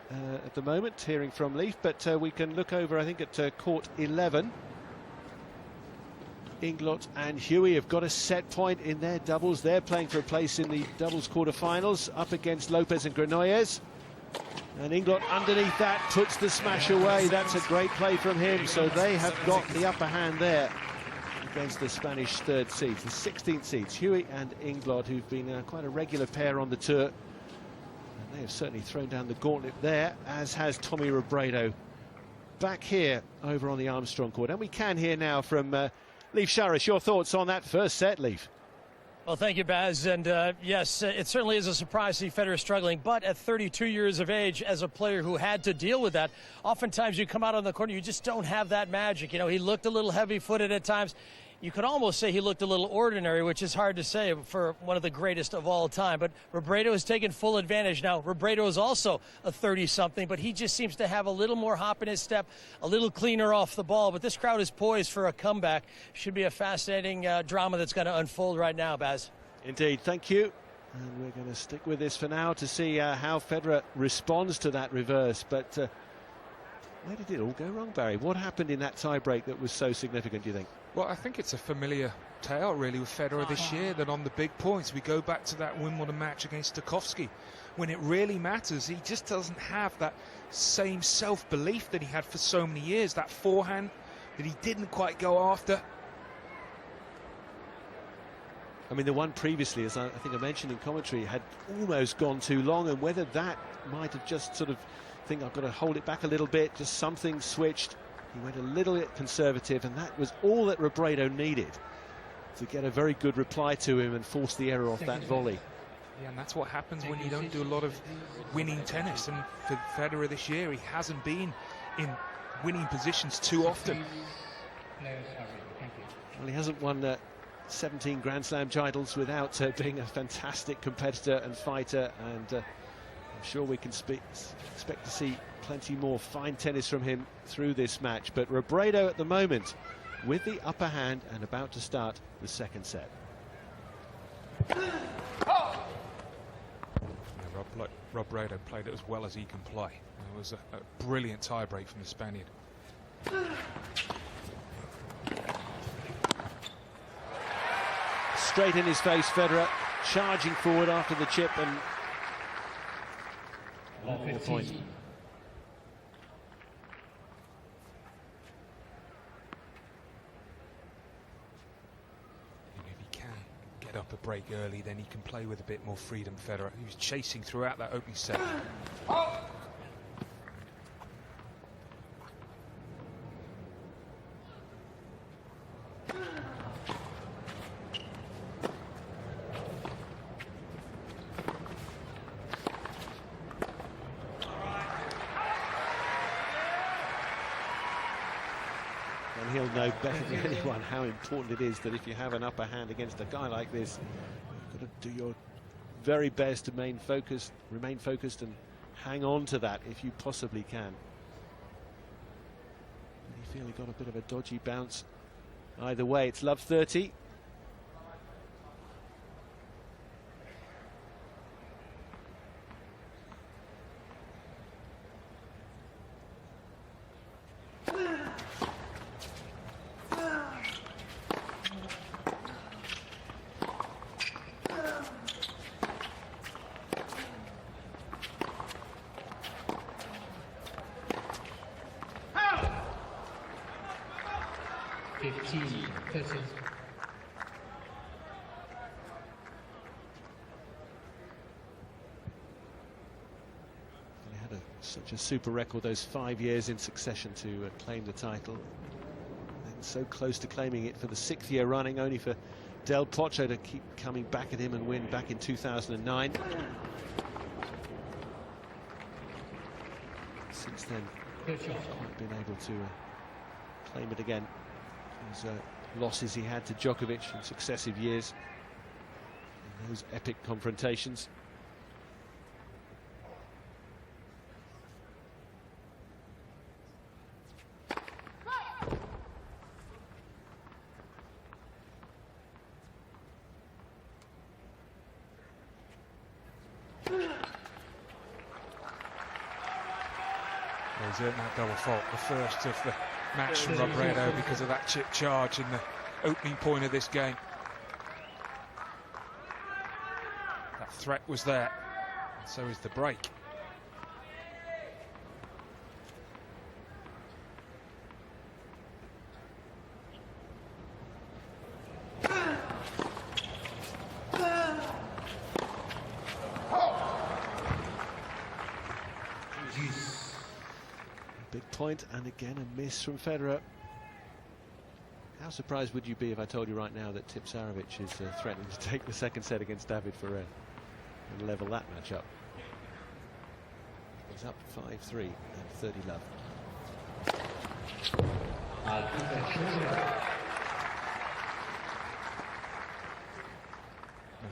at the moment, hearing from Leif, but we can look over, I think, at court 11. Inglot and Huey have got a set point in their doubles. They're playing for a place in the doubles quarterfinals up against Lopez and Granollers. And Inglot underneath that puts the smash away. That's a great play from him. So they have got the upper hand there against the Spanish third seeds, the 16th seeds, Huey and Inglot, who've been quite a regular pair on the tour. And they have certainly thrown down the gauntlet there, as has Tommy Robredo. Back here over on the Armstrong court. And we can hear now from Leif Scharis, your thoughts on that first set, Leif? Well, thank you, Baz. And yes, it certainly is a surprise to see Federer struggling. But at 32 years of age, as a player who had to deal with that, oftentimes you come out on the court, you just don't have that magic. You know, he looked a little heavy-footed at times. you could almost say he looked a little ordinary, which is hard to say for one of the greatest of all time. But Robredo has taken full advantage. Now, Robredo is also a 30-something, but he just seems to have a little more hop in his step, a little cleaner off the ball. But this crowd is poised for a comeback. Should be a fascinating drama that's going to unfold right now, Baz. Indeed, thank you. And we're going to stick with this for now to see how Federer responds to that reverse. But where did it all go wrong, Barry? What happened in that tie-break that was so significant, do you think? Well, I think it's a familiar tale, really, with Federer this year, that on the big points, we go back to that Wimbledon match against Stakhovsky. When it really matters, he just doesn't have that same self-belief that he had for so many years, that forehand that he didn't quite go after. I mean, the one previously, as I think I mentioned in commentary, had almost gone too long, and whether that might have just sort of think I've got to hold it back a little bit, just something switched. He went a little bit conservative, and that was all that Robredo needed to get a very good reply to him and force the error off that volley. Yeah, and that's what happens when you don't do a lot of winning tennis. And for Federer this year, he hasn't been in winning positions too often. Well, he hasn't won 17 Grand Slam titles without being a fantastic competitor and fighter, and I'm sure we can expect to see plenty more fine tennis from him through this match. But Robredo at the moment with the upper hand and about to start the second set. Yeah, Robredo played it as well as he can play. It was a brilliant tie-break from the Spaniard. Straight in his face, Federer charging forward after the chip, and one more point. If he can get up a break early, then he can play with a bit more freedom. Federer, he was chasing throughout that opening set. And he'll know better than anyone how important it is that if you have an upper hand against a guy like this, you've got to do your very best to remain focused and hang on to that if you possibly can. You feel he got a bit of a dodgy bounce. Either way, it's love 30. Such a super record, those 5 years in succession to claim the title, and so close to claiming it for the 6th year running, only for Del Potro to keep coming back at him and win back in 2009. Since then, not been able to claim it again. Those losses he had to Djokovic in successive years, in those epic confrontations. He's earned that double fault, the first of the match from Robredo, because of that chip charge in the opening point of this game. That threat was there, and so is the break. Big point, and again a miss from Federer. How surprised would you be if I told you right now that Tipsarevic is threatening to take the second set against David Ferrer and level that match up? He's up 5-3 and 30 love.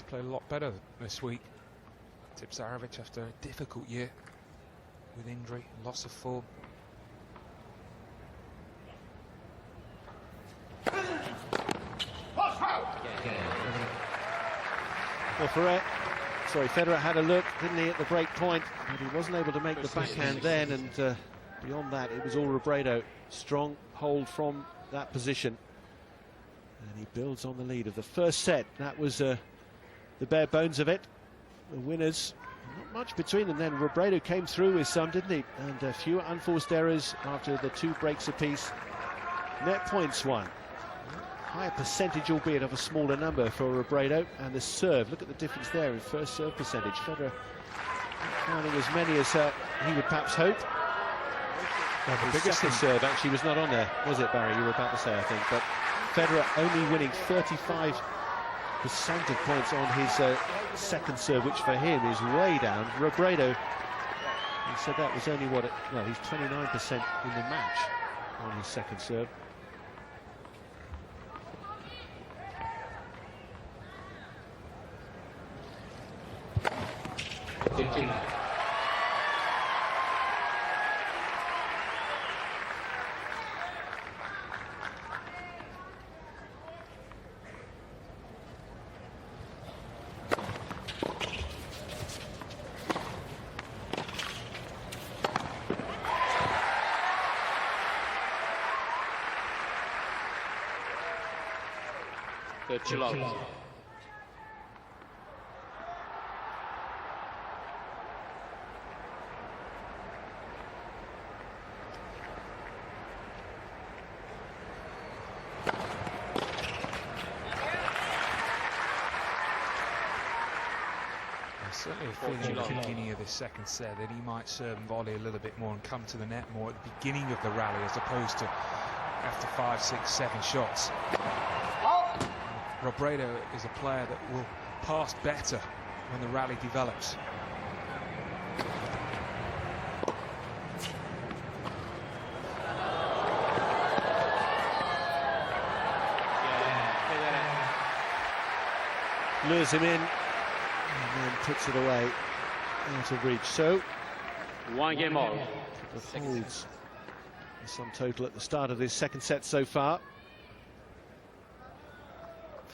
played a lot better this week. Tipsarevic, after a difficult year with injury, loss of form. Well, Federer had a look, didn't he, at the break point, but he wasn't able to make the backhand then, and beyond that, it was all Robredo. Strong hold from that position. And he builds on the lead of the first set. That was the bare bones of it. The winners, not much between them then. Robredo came through with some, didn't he? And a few unforced errors after the 2 breaks apiece. Net points won. Higher percentage, albeit of a smaller number, for Robredo. And the serve, look at the difference there in first serve percentage. Federer not finding as many as he would perhaps hope. Well, the biggest serve actually was not on there, was it, Barry? You were about to say, I think. But Federer only winning 35% of points on his second serve, which for him is way down. Robredo, he said that was only what, well, he's 29% in the match on his second serve. Chill out. Certainly a feeling at the beginning of this second set that he might serve and volley a little bit more and come to the net more at the beginning of the rally as opposed to after 5, 6, 7 shots. Robredo is a player that will pass better when the rally develops. Lures him in and then puts it away out of reach. So 1 game all. the holds, the sum total at the start of this second set so far.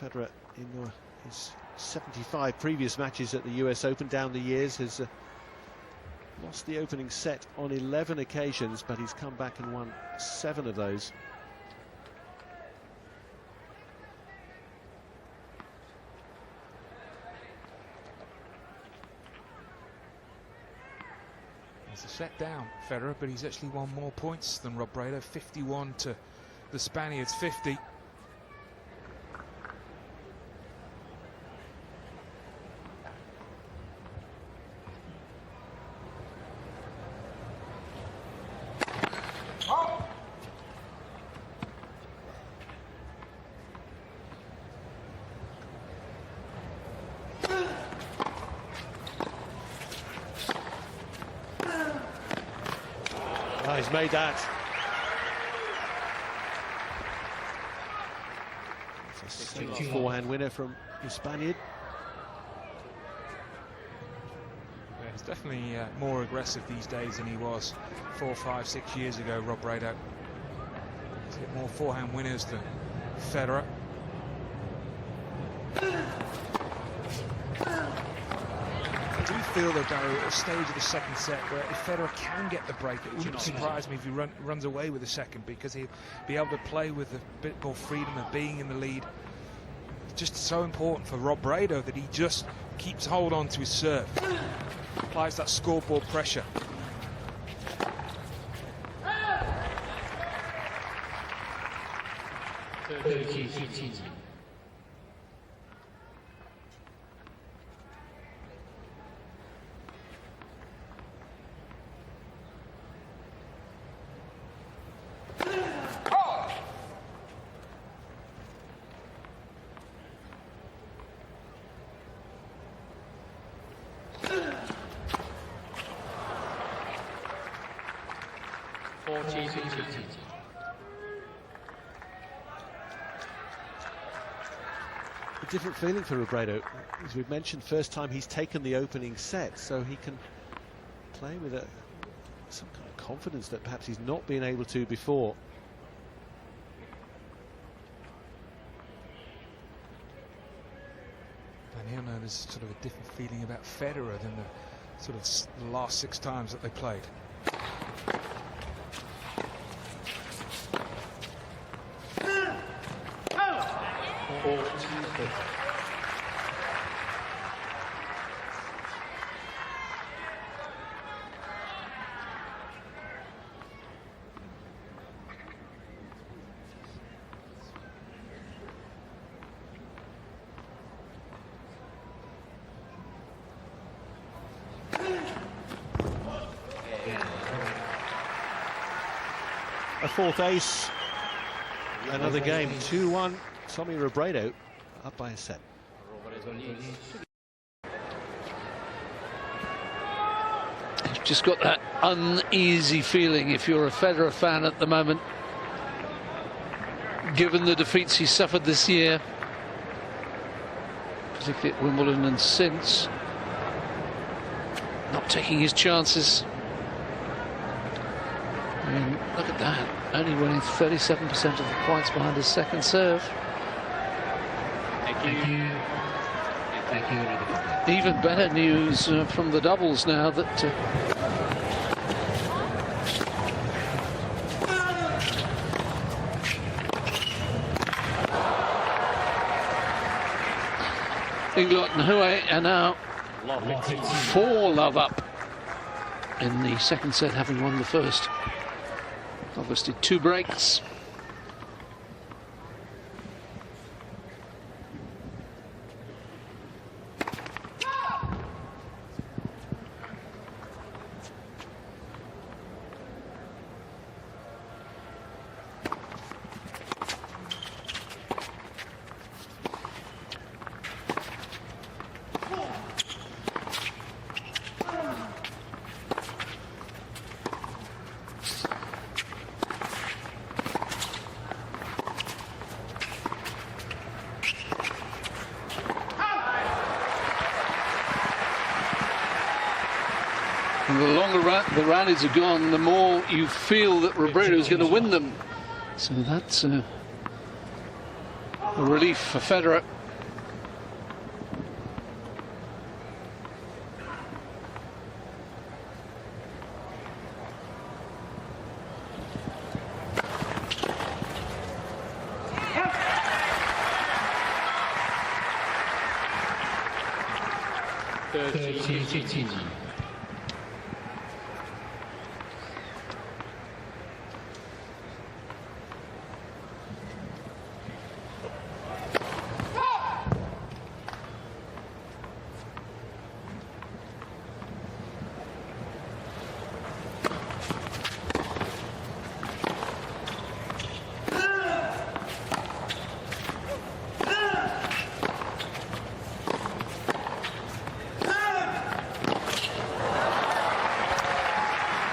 Federer in his 75 previous matches at the US Open down the years has lost the opening set on 11 occasions, but he's come back and won 7 of those. He's a set down, Federer, but he's actually won more points than Robredo. 51 to the Spaniards, 50. Oh, he's made that. It's a forehand winner from the Spaniard. Yeah, he's definitely more aggressive these days than he was 4, 5, 6 years ago, Robredo. He's hit more forehand winners than Federer. I do feel though, Barry, at a stage of the second set where if Federer can get the break, it wouldn't surprise me if he runs away with the second, because he'll be able to play with a bit more freedom of being in the lead. It's just so important for Robredo that he just keeps hold on to his serve, applies that scoreboard pressure. different feeling for Robredo. As we've mentioned, first time he's taken the opening set, so he can play with some kind of confidence that perhaps he's not been able to before. And he'll know there's sort of a different feeling about Federer than the sort of the last 6 times that they played. A fourth ace, another game, 2-1. Tommy Robredo up by a set. You've just got that uneasy feeling if you're a Federer fan at the moment, given the defeats he suffered this year, particularly at Wimbledon and since. Not taking his chances. I mean, look at that, only winning 37% of the points behind his second serve. Thank you. Thank you. Even better news from the doubles now that Inglot and Hue are now 4-love up in the second set, having won the first. Obviously 2 breaks. And the longer the rallies are gone, the more you feel that Robredo is going to win them. So that's a relief for Federer.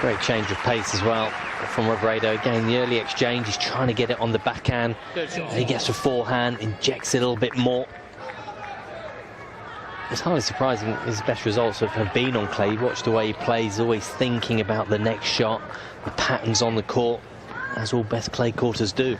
Great change of pace as well from Robredo. Again, the early exchange, he's trying to get it on the backhand. He gets a forehand, injects it a little bit more. It's hardly surprising his best results have been on clay. You watch the way he plays, always thinking about the next shot, the patterns on the court, as all best clay courters do.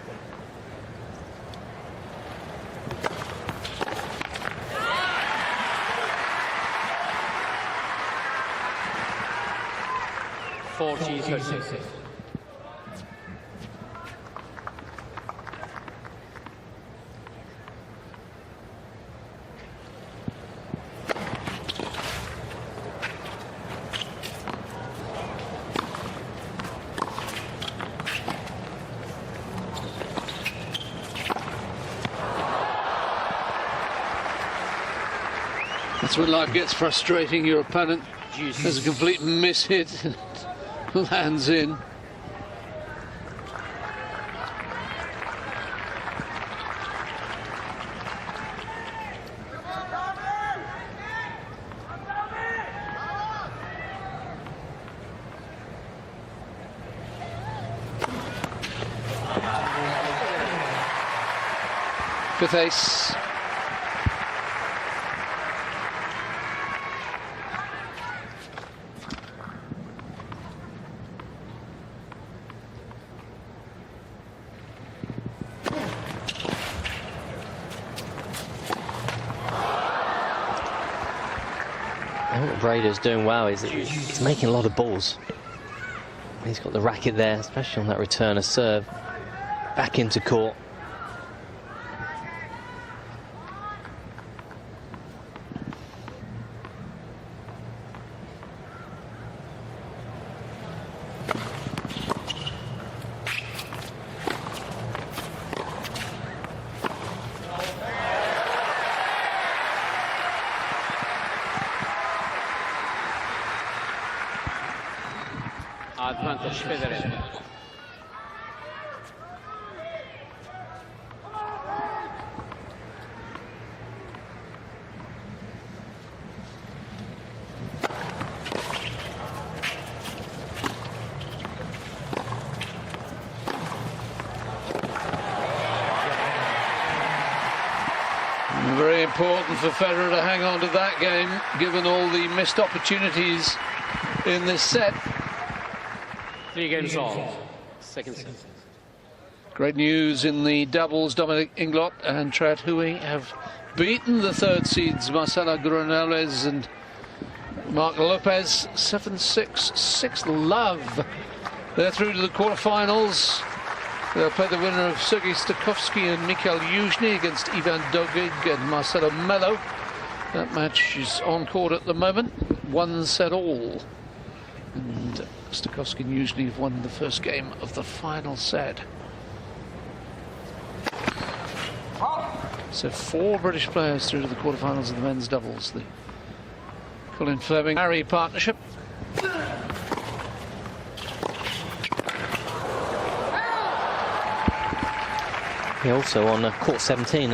That's when life gets frustrating. Your opponent has a complete miss-hit and lands in. Fifth ace. And what Robredo's doing well is he's making a lot of balls. He's got the racket there, especially on that return of serve. Back into court. Advantage Federer. Very important for Federer to hang on to that game, given all the missed opportunities in this set. 3 games all. Second set. Great news in the doubles. Dominic Inglot and Trat Hui have beaten the third seeds Marcela Granollers and Marc Lopez 7-6, 6-love. They're through to the quarterfinals. They'll play the winner of Sergei Stakovsky and Mikhail Yuzhny against Ivan Dogig and Marcelo Melo. That match is on court at the moment. 1 set all. And Stakovsky and Yuzhny have won the first game of the final set. So 4 British players through to the quarterfinals of the men's doubles. The Colin Fleming-Harry partnership. Yeah, also on court 17,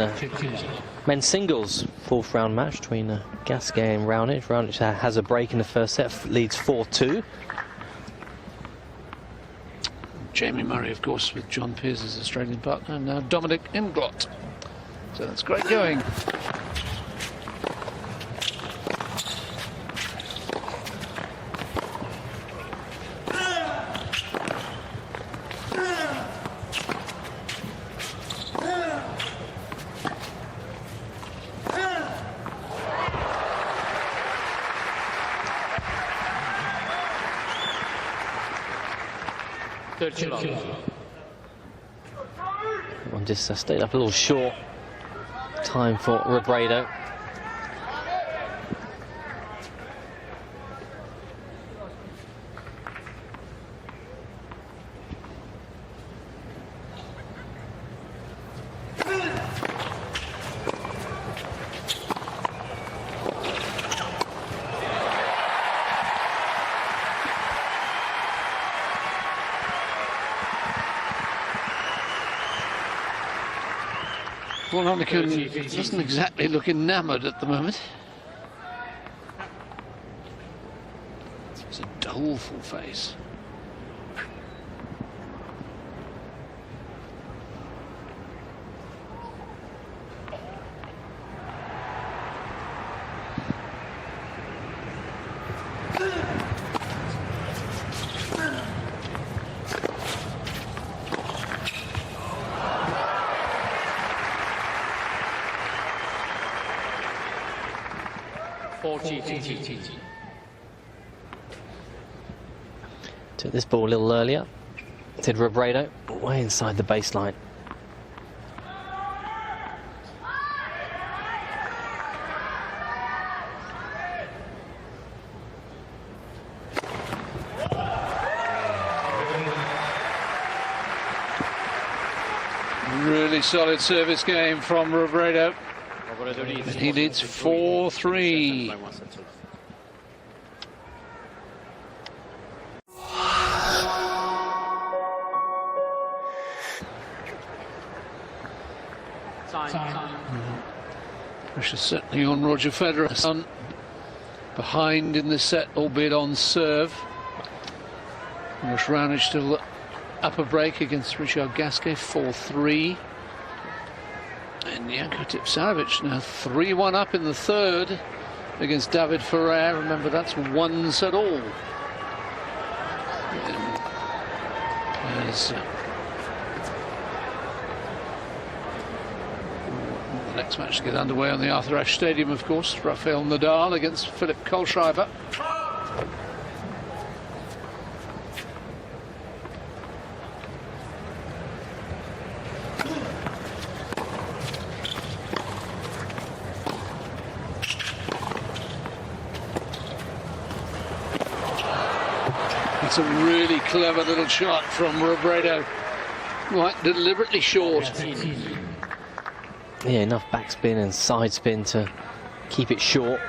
men's singles 4th round match between Gasquet and Raonic. Raonic has a break in the first set, leads 4-2. Jamie Murray, of course, with John Peers as Australian partner, and now Dominic Inglot. So that's great going. One just stayed up a little short. Time for Robredo. Paul Hanneken doesn't exactly look enamoured at the moment. It's a doleful face. Took this ball a little earlier. Did Robredo, way inside the baseline. Really solid service game from Robredo. And he leads 4-3. Pressure certainly on Roger Federer. Behind in the set, albeit on serve. Raonic still up a break against Richard Gasquet, 4-3. And Janko Tipsarevic now 3-1 up in the third against David Ferrer. Remember, that's 1 set all. As Next match to get underway on the Arthur Ashe Stadium, of course. Rafael Nadal against Philip Kohlschreiber. It's a really clever little shot from Robredo. Quite deliberately short. Yeah, enough backspin and side spin to keep it short.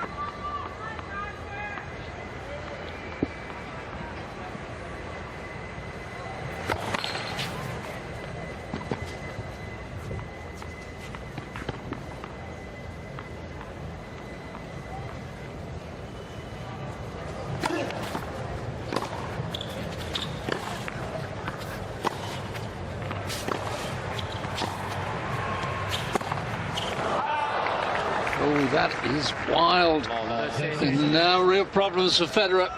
Oh, that is wild. And now real problems for Federer.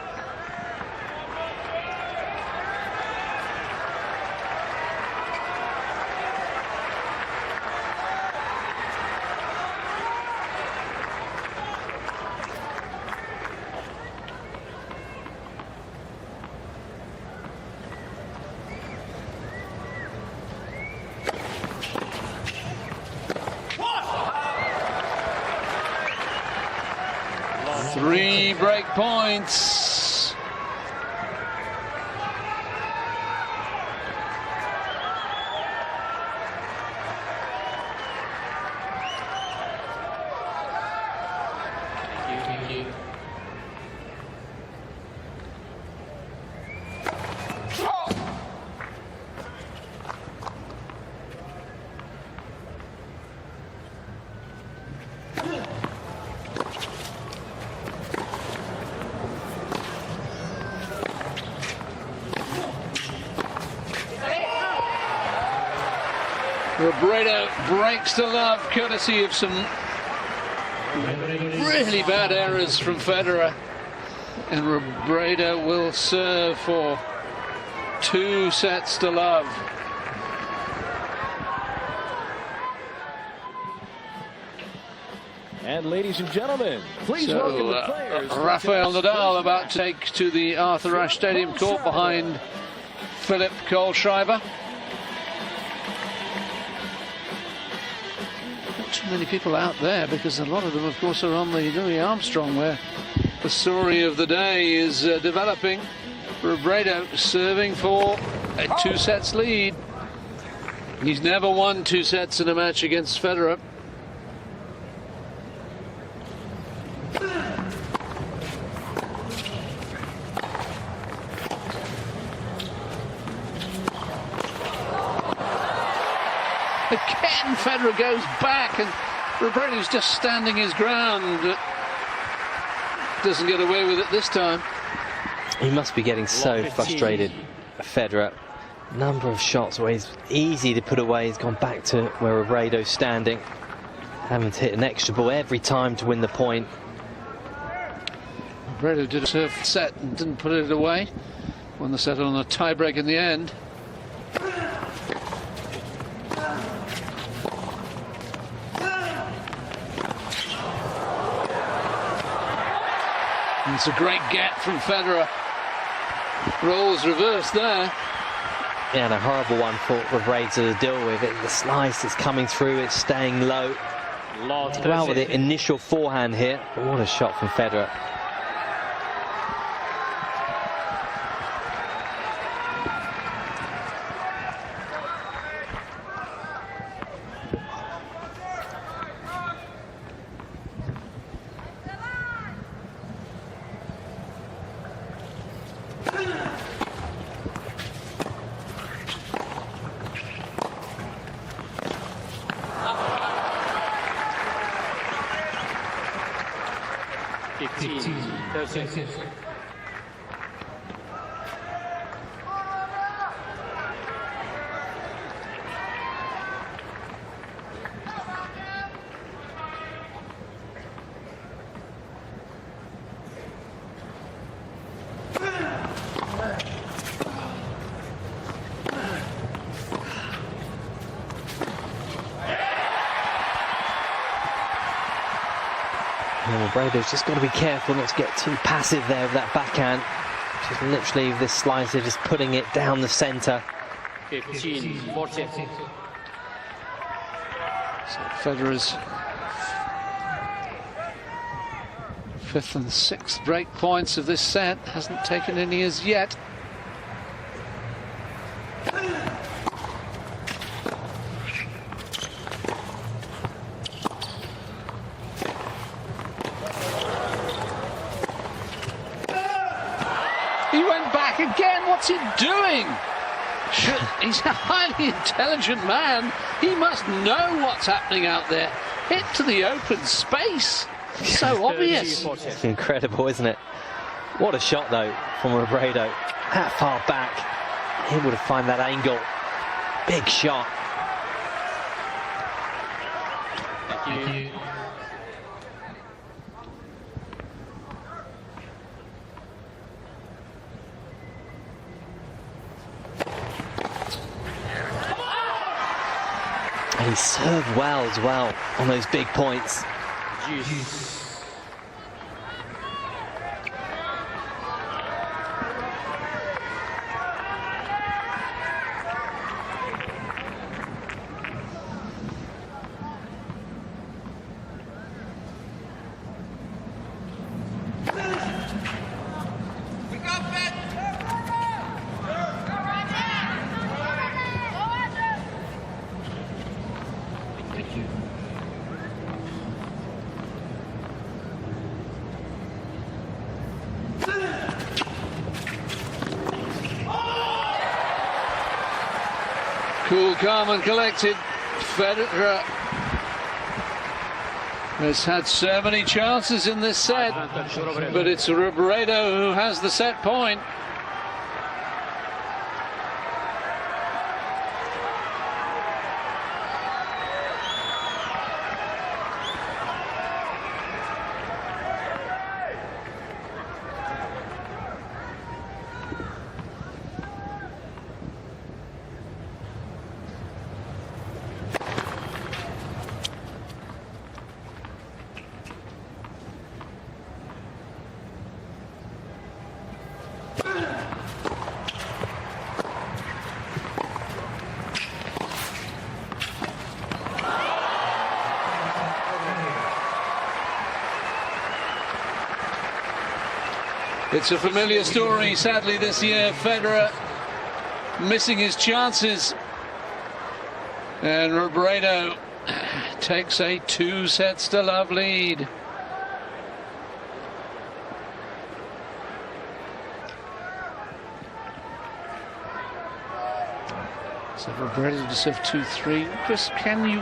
Three break points. Thank you. Robredo breaks to love, courtesy of some really bad errors from Federer. And Robredo will serve for 2 sets to love. And ladies and gentlemen, please welcome the players. Rafael Nadal about to take to the Arthur Ashe Stadium court behind Philip Kohlschreiber. Not too many people out there because a lot of them, of course, are on the Louis Armstrong, where the story of the day is developing. Robredo serving for a 2 sets lead. He's never won 2 sets in a match against Federer. Again, Federer goes back, and Robredo's just standing his ground. Doesn't get away with it this time. He must be getting so frustrated, Federer. Number of shots where he's easy to put away. He's gone back to where Robredo's standing, having to hit an extra ball every time to win the point. Robredo did a serve set and didn't put it away. Won the set on a tiebreak in the end. And it's a great get from Federer. Rolls reversed there. Yeah, and a horrible one for Robredo to deal with. The slice is coming through, it's staying low. To go out with the initial forehand here. But what a shot from Federer. And Robredo's just got to be careful not to get too passive there with that backhand. Just literally this slicer, just putting it down the centre. 15-14. So Federer's 5th and 6th break points of this set, hasn't taken any as yet. He went back again. What's he doing? He's a highly intelligent man. He must know what's happening out there. Hit to the open space. So obvious. It's incredible, isn't it? What a shot, though, from Robredo. That far back. Able to find that angle. Big shot. Thank you. And he served well as well on those big points. Cool, calm and collected. Federer has had so many chances in this set, but it's Robredo who has the set point. It's a familiar story, sadly, this year. Federer missing his chances. And Robredo takes a 2-set-to-love lead. So Robredo to serve 2-3. Chris, can you,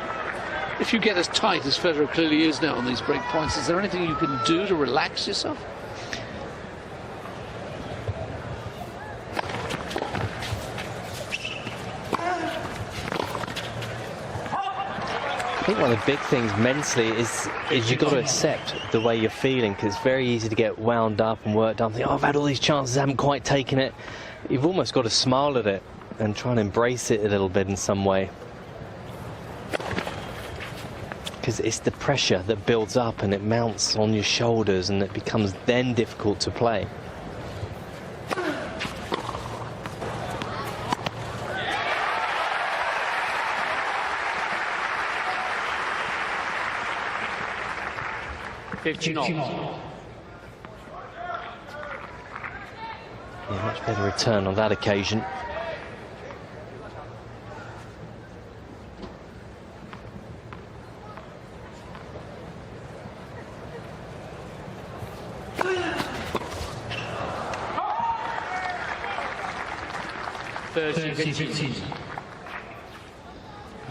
if you get as tight as Federer clearly is now on these break points, is there anything you can do to relax yourself? I think one of the big things mentally is you've got to accept the way you're feeling, because it's very easy to get wound up and worked up. Think, oh, I've had all these chances, I haven't quite taken it. You've almost got to smile at it and try and embrace it a little bit in some way. Because it's the pressure that builds up and it mounts on your shoulders, and it becomes then difficult to play. Yeah, much better return on that occasion.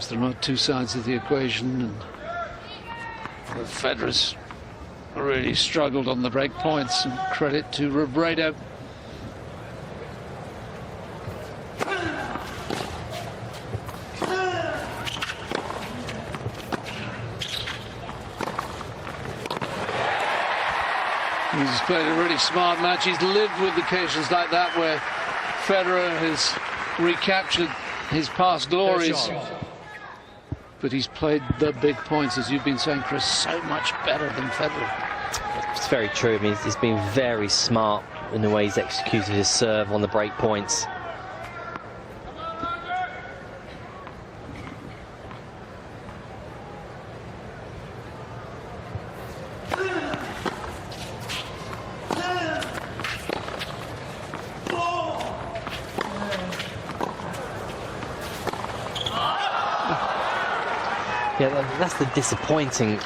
There are two sides of the equation, and Federer's really struggled on the break points, and credit to Robredo. He's played a really smart match. He's lived with occasions like that where Federer has recaptured his past glories. But he's played the big points, as you've been saying, Chris, so much better than Federer. It's very true. I mean, he's been very smart in the way he's executed his serve on the break points. Yeah, that's the disappointing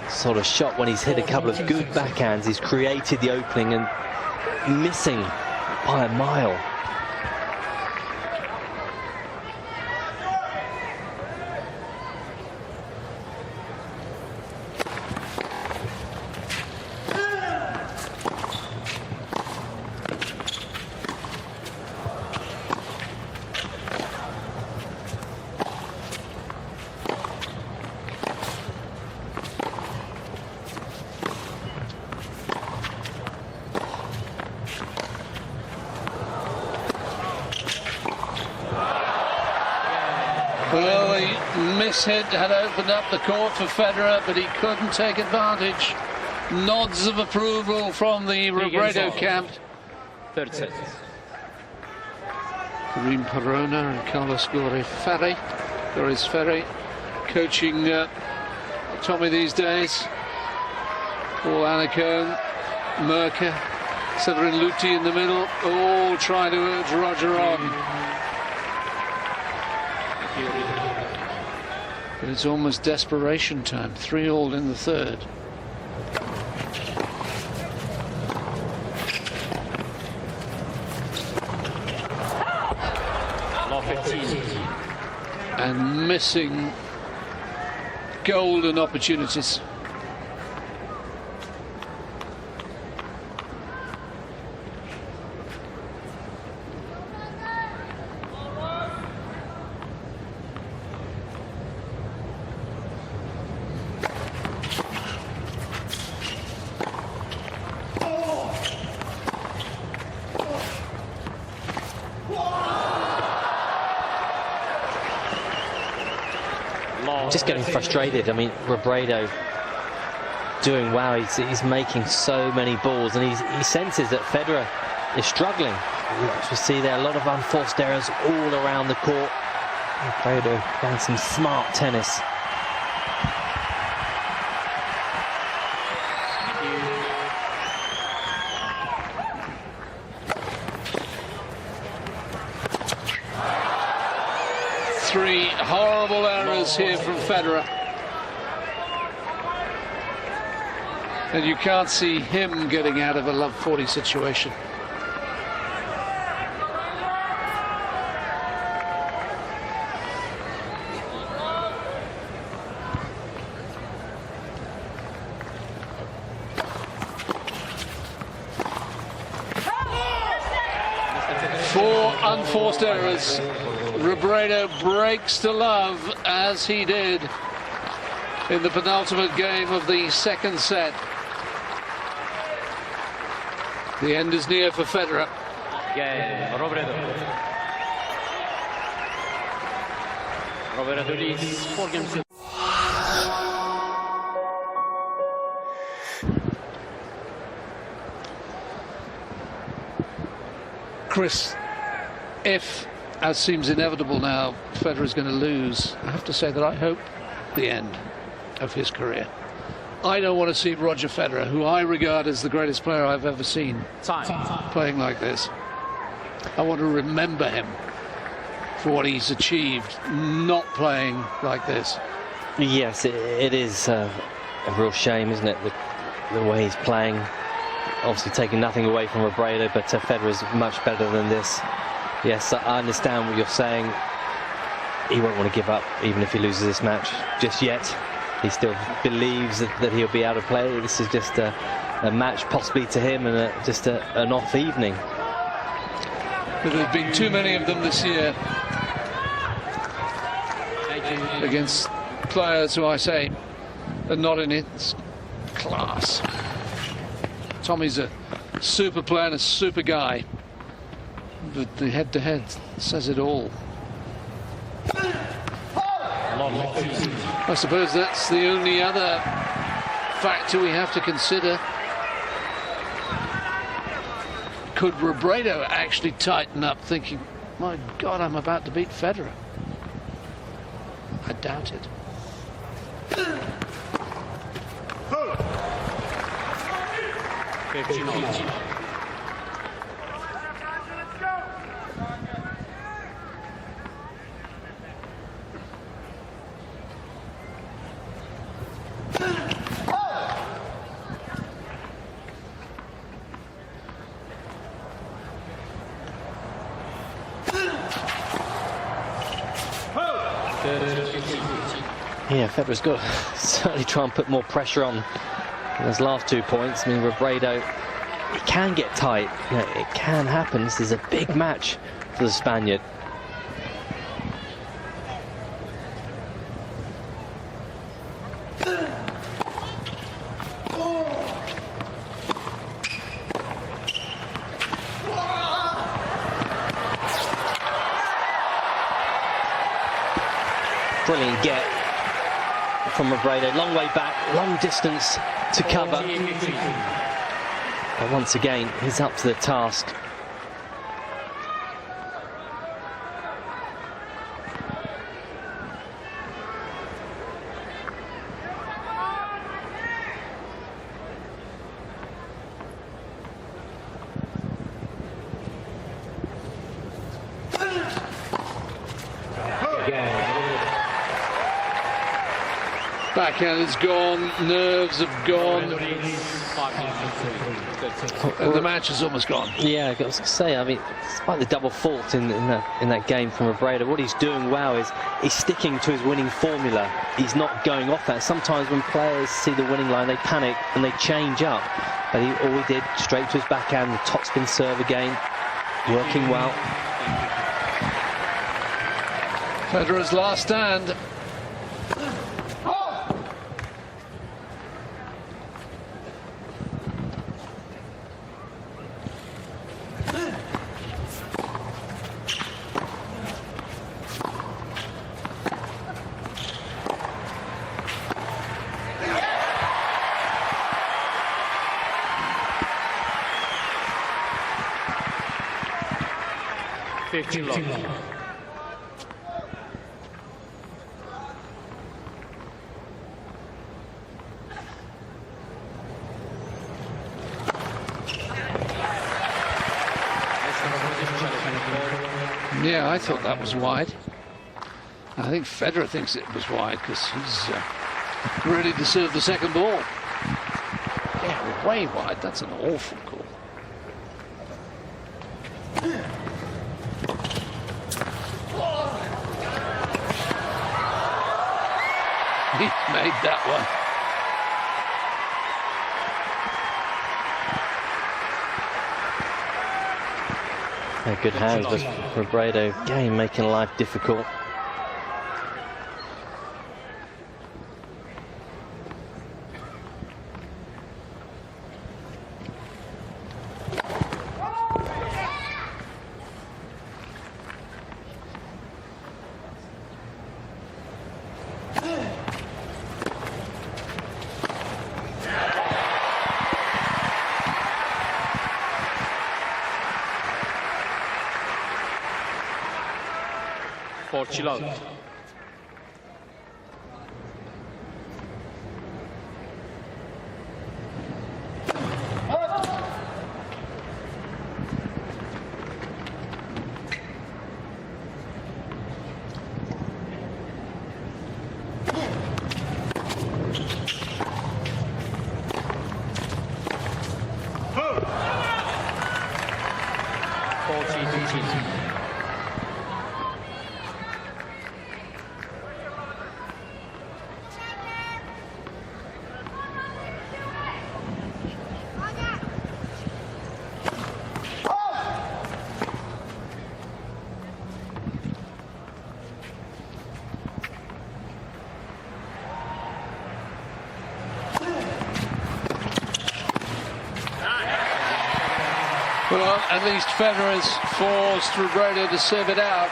sort of shot when he's hit a couple of good backhands. He's created the opening and missing by a mile. Well, the mishit had opened up the court for Federer, but he couldn't take advantage. Nods of approval from the Robredo camp. Third set. Karim Perona and Carlos Ferri coaching Tommy these days. Paul Anacone, Merker, Severin Luti in the middle, all trying to urge Roger on. But it's almost desperation time. 3-all in the third. And missing golden opportunities. Just getting frustrated. I mean, Robredo doing well. He's making so many balls, and he senses that Federer is struggling. We see there a lot of unforced errors all around the court. Robredo playing some smart tennis. Three horrible errors here from Federer. And you can't see him getting out of a love 40 situation. Four unforced errors. Robredo breaks to love as he did in the penultimate game of the second set. The end is near for Federer. Game, Robredo. Robredo leads 4 games. Chris, if, as seems inevitable now, Federer is going to lose, I have to say that I hope the end of his career. I don't want to see Roger Federer, who I regard as the greatest player I've ever seen, playing like this. I want to remember him for what he's achieved, not playing like this. Yes, it is a real shame, isn't it, the way he's playing. Obviously taking nothing away from Robredo, but Federer is much better than this. Yes, I understand what you're saying. He won't want to give up, even if he loses this match just yet. He still believes that he'll be able to play. This is just a match possibly to him, and just an off evening. But there have been too many of them this year against players who I say are not in its class. Tommy's a super player and a super guy, but the head-to-head says it all. I suppose that's the only other factor we have to consider. Could Robredo actually tighten up, thinking, my God, I'm about to beat Federer? I doubt it. Yeah, Federer's got to certainly try and put more pressure on in those last 2 points. I mean, Robredo, it can get tight. You know, it can happen. This is a big match for the Spaniard. Brilliant get from Robredo, long way back, long distance to cover. But once again, he's up to the task. Backhand is gone, nerves have gone, and the match is almost gone. Yeah, I was going to say, I mean, despite the double fault in that game from Robredo, what he's doing well is he's sticking to his winning formula. He's not going off that. Sometimes when players see the winning line, they panic and they change up. But all he did, straight to his backhand, the topspin serve again, working well. Federer's last stand. Yeah, I thought that was wide. I think Federer thinks it was wide because he's ready to serve the second ball. Yeah, way wide. That's an awful call. He made that one. Good hands, but Robredo, again, making life difficult. Portugal. Well, at least Federer's forced Robredo to serve it out.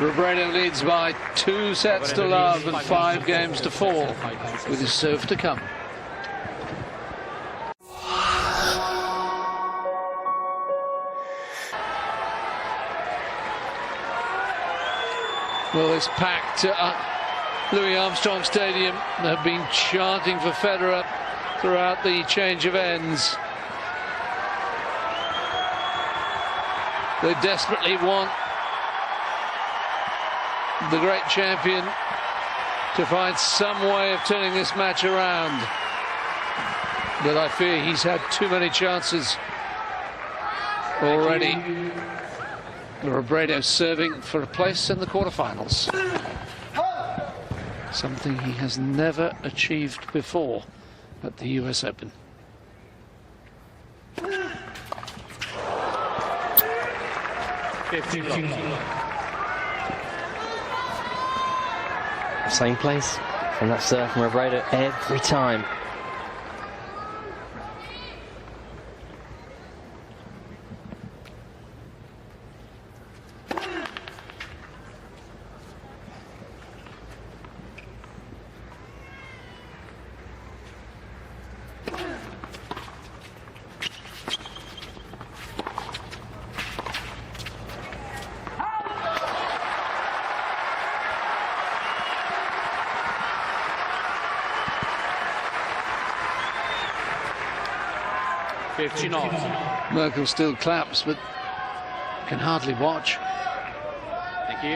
Robredo leads by 2 sets to love and 5 games to 4, with his serve to come. Well, this packed Louis Armstrong Stadium have been chanting for Federer throughout the change of ends. They desperately want the great champion to find some way of turning this match around. But I fear he's had too many chances already. Robredo serving for a place in the quarterfinals. Something he has never achieved before at the US Open. Same place from that serve from Robredo every time. Merkel still claps, but can hardly watch. Thank you.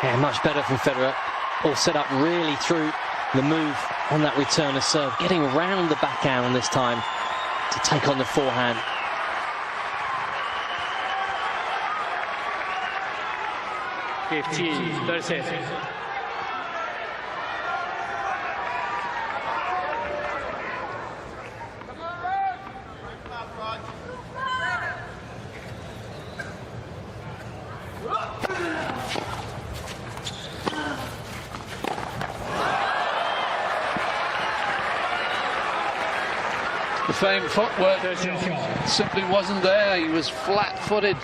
Yeah, much better from Federer. All set up really through the move on that return of serve, getting around the backhand on this time to take on the forehand. The famed footwork simply wasn't there. He was flat-footed.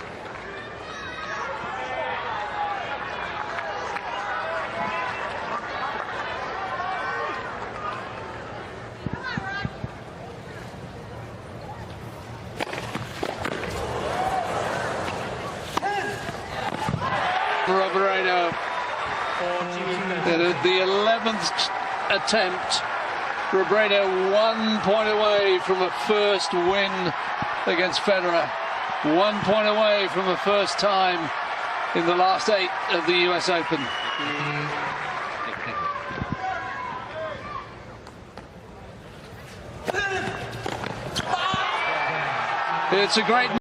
Robredo, the 11th attempt. Robredo 1 point away from a first win against Federer. 1 point away from a first time in the last 8 of the US Open. It's a great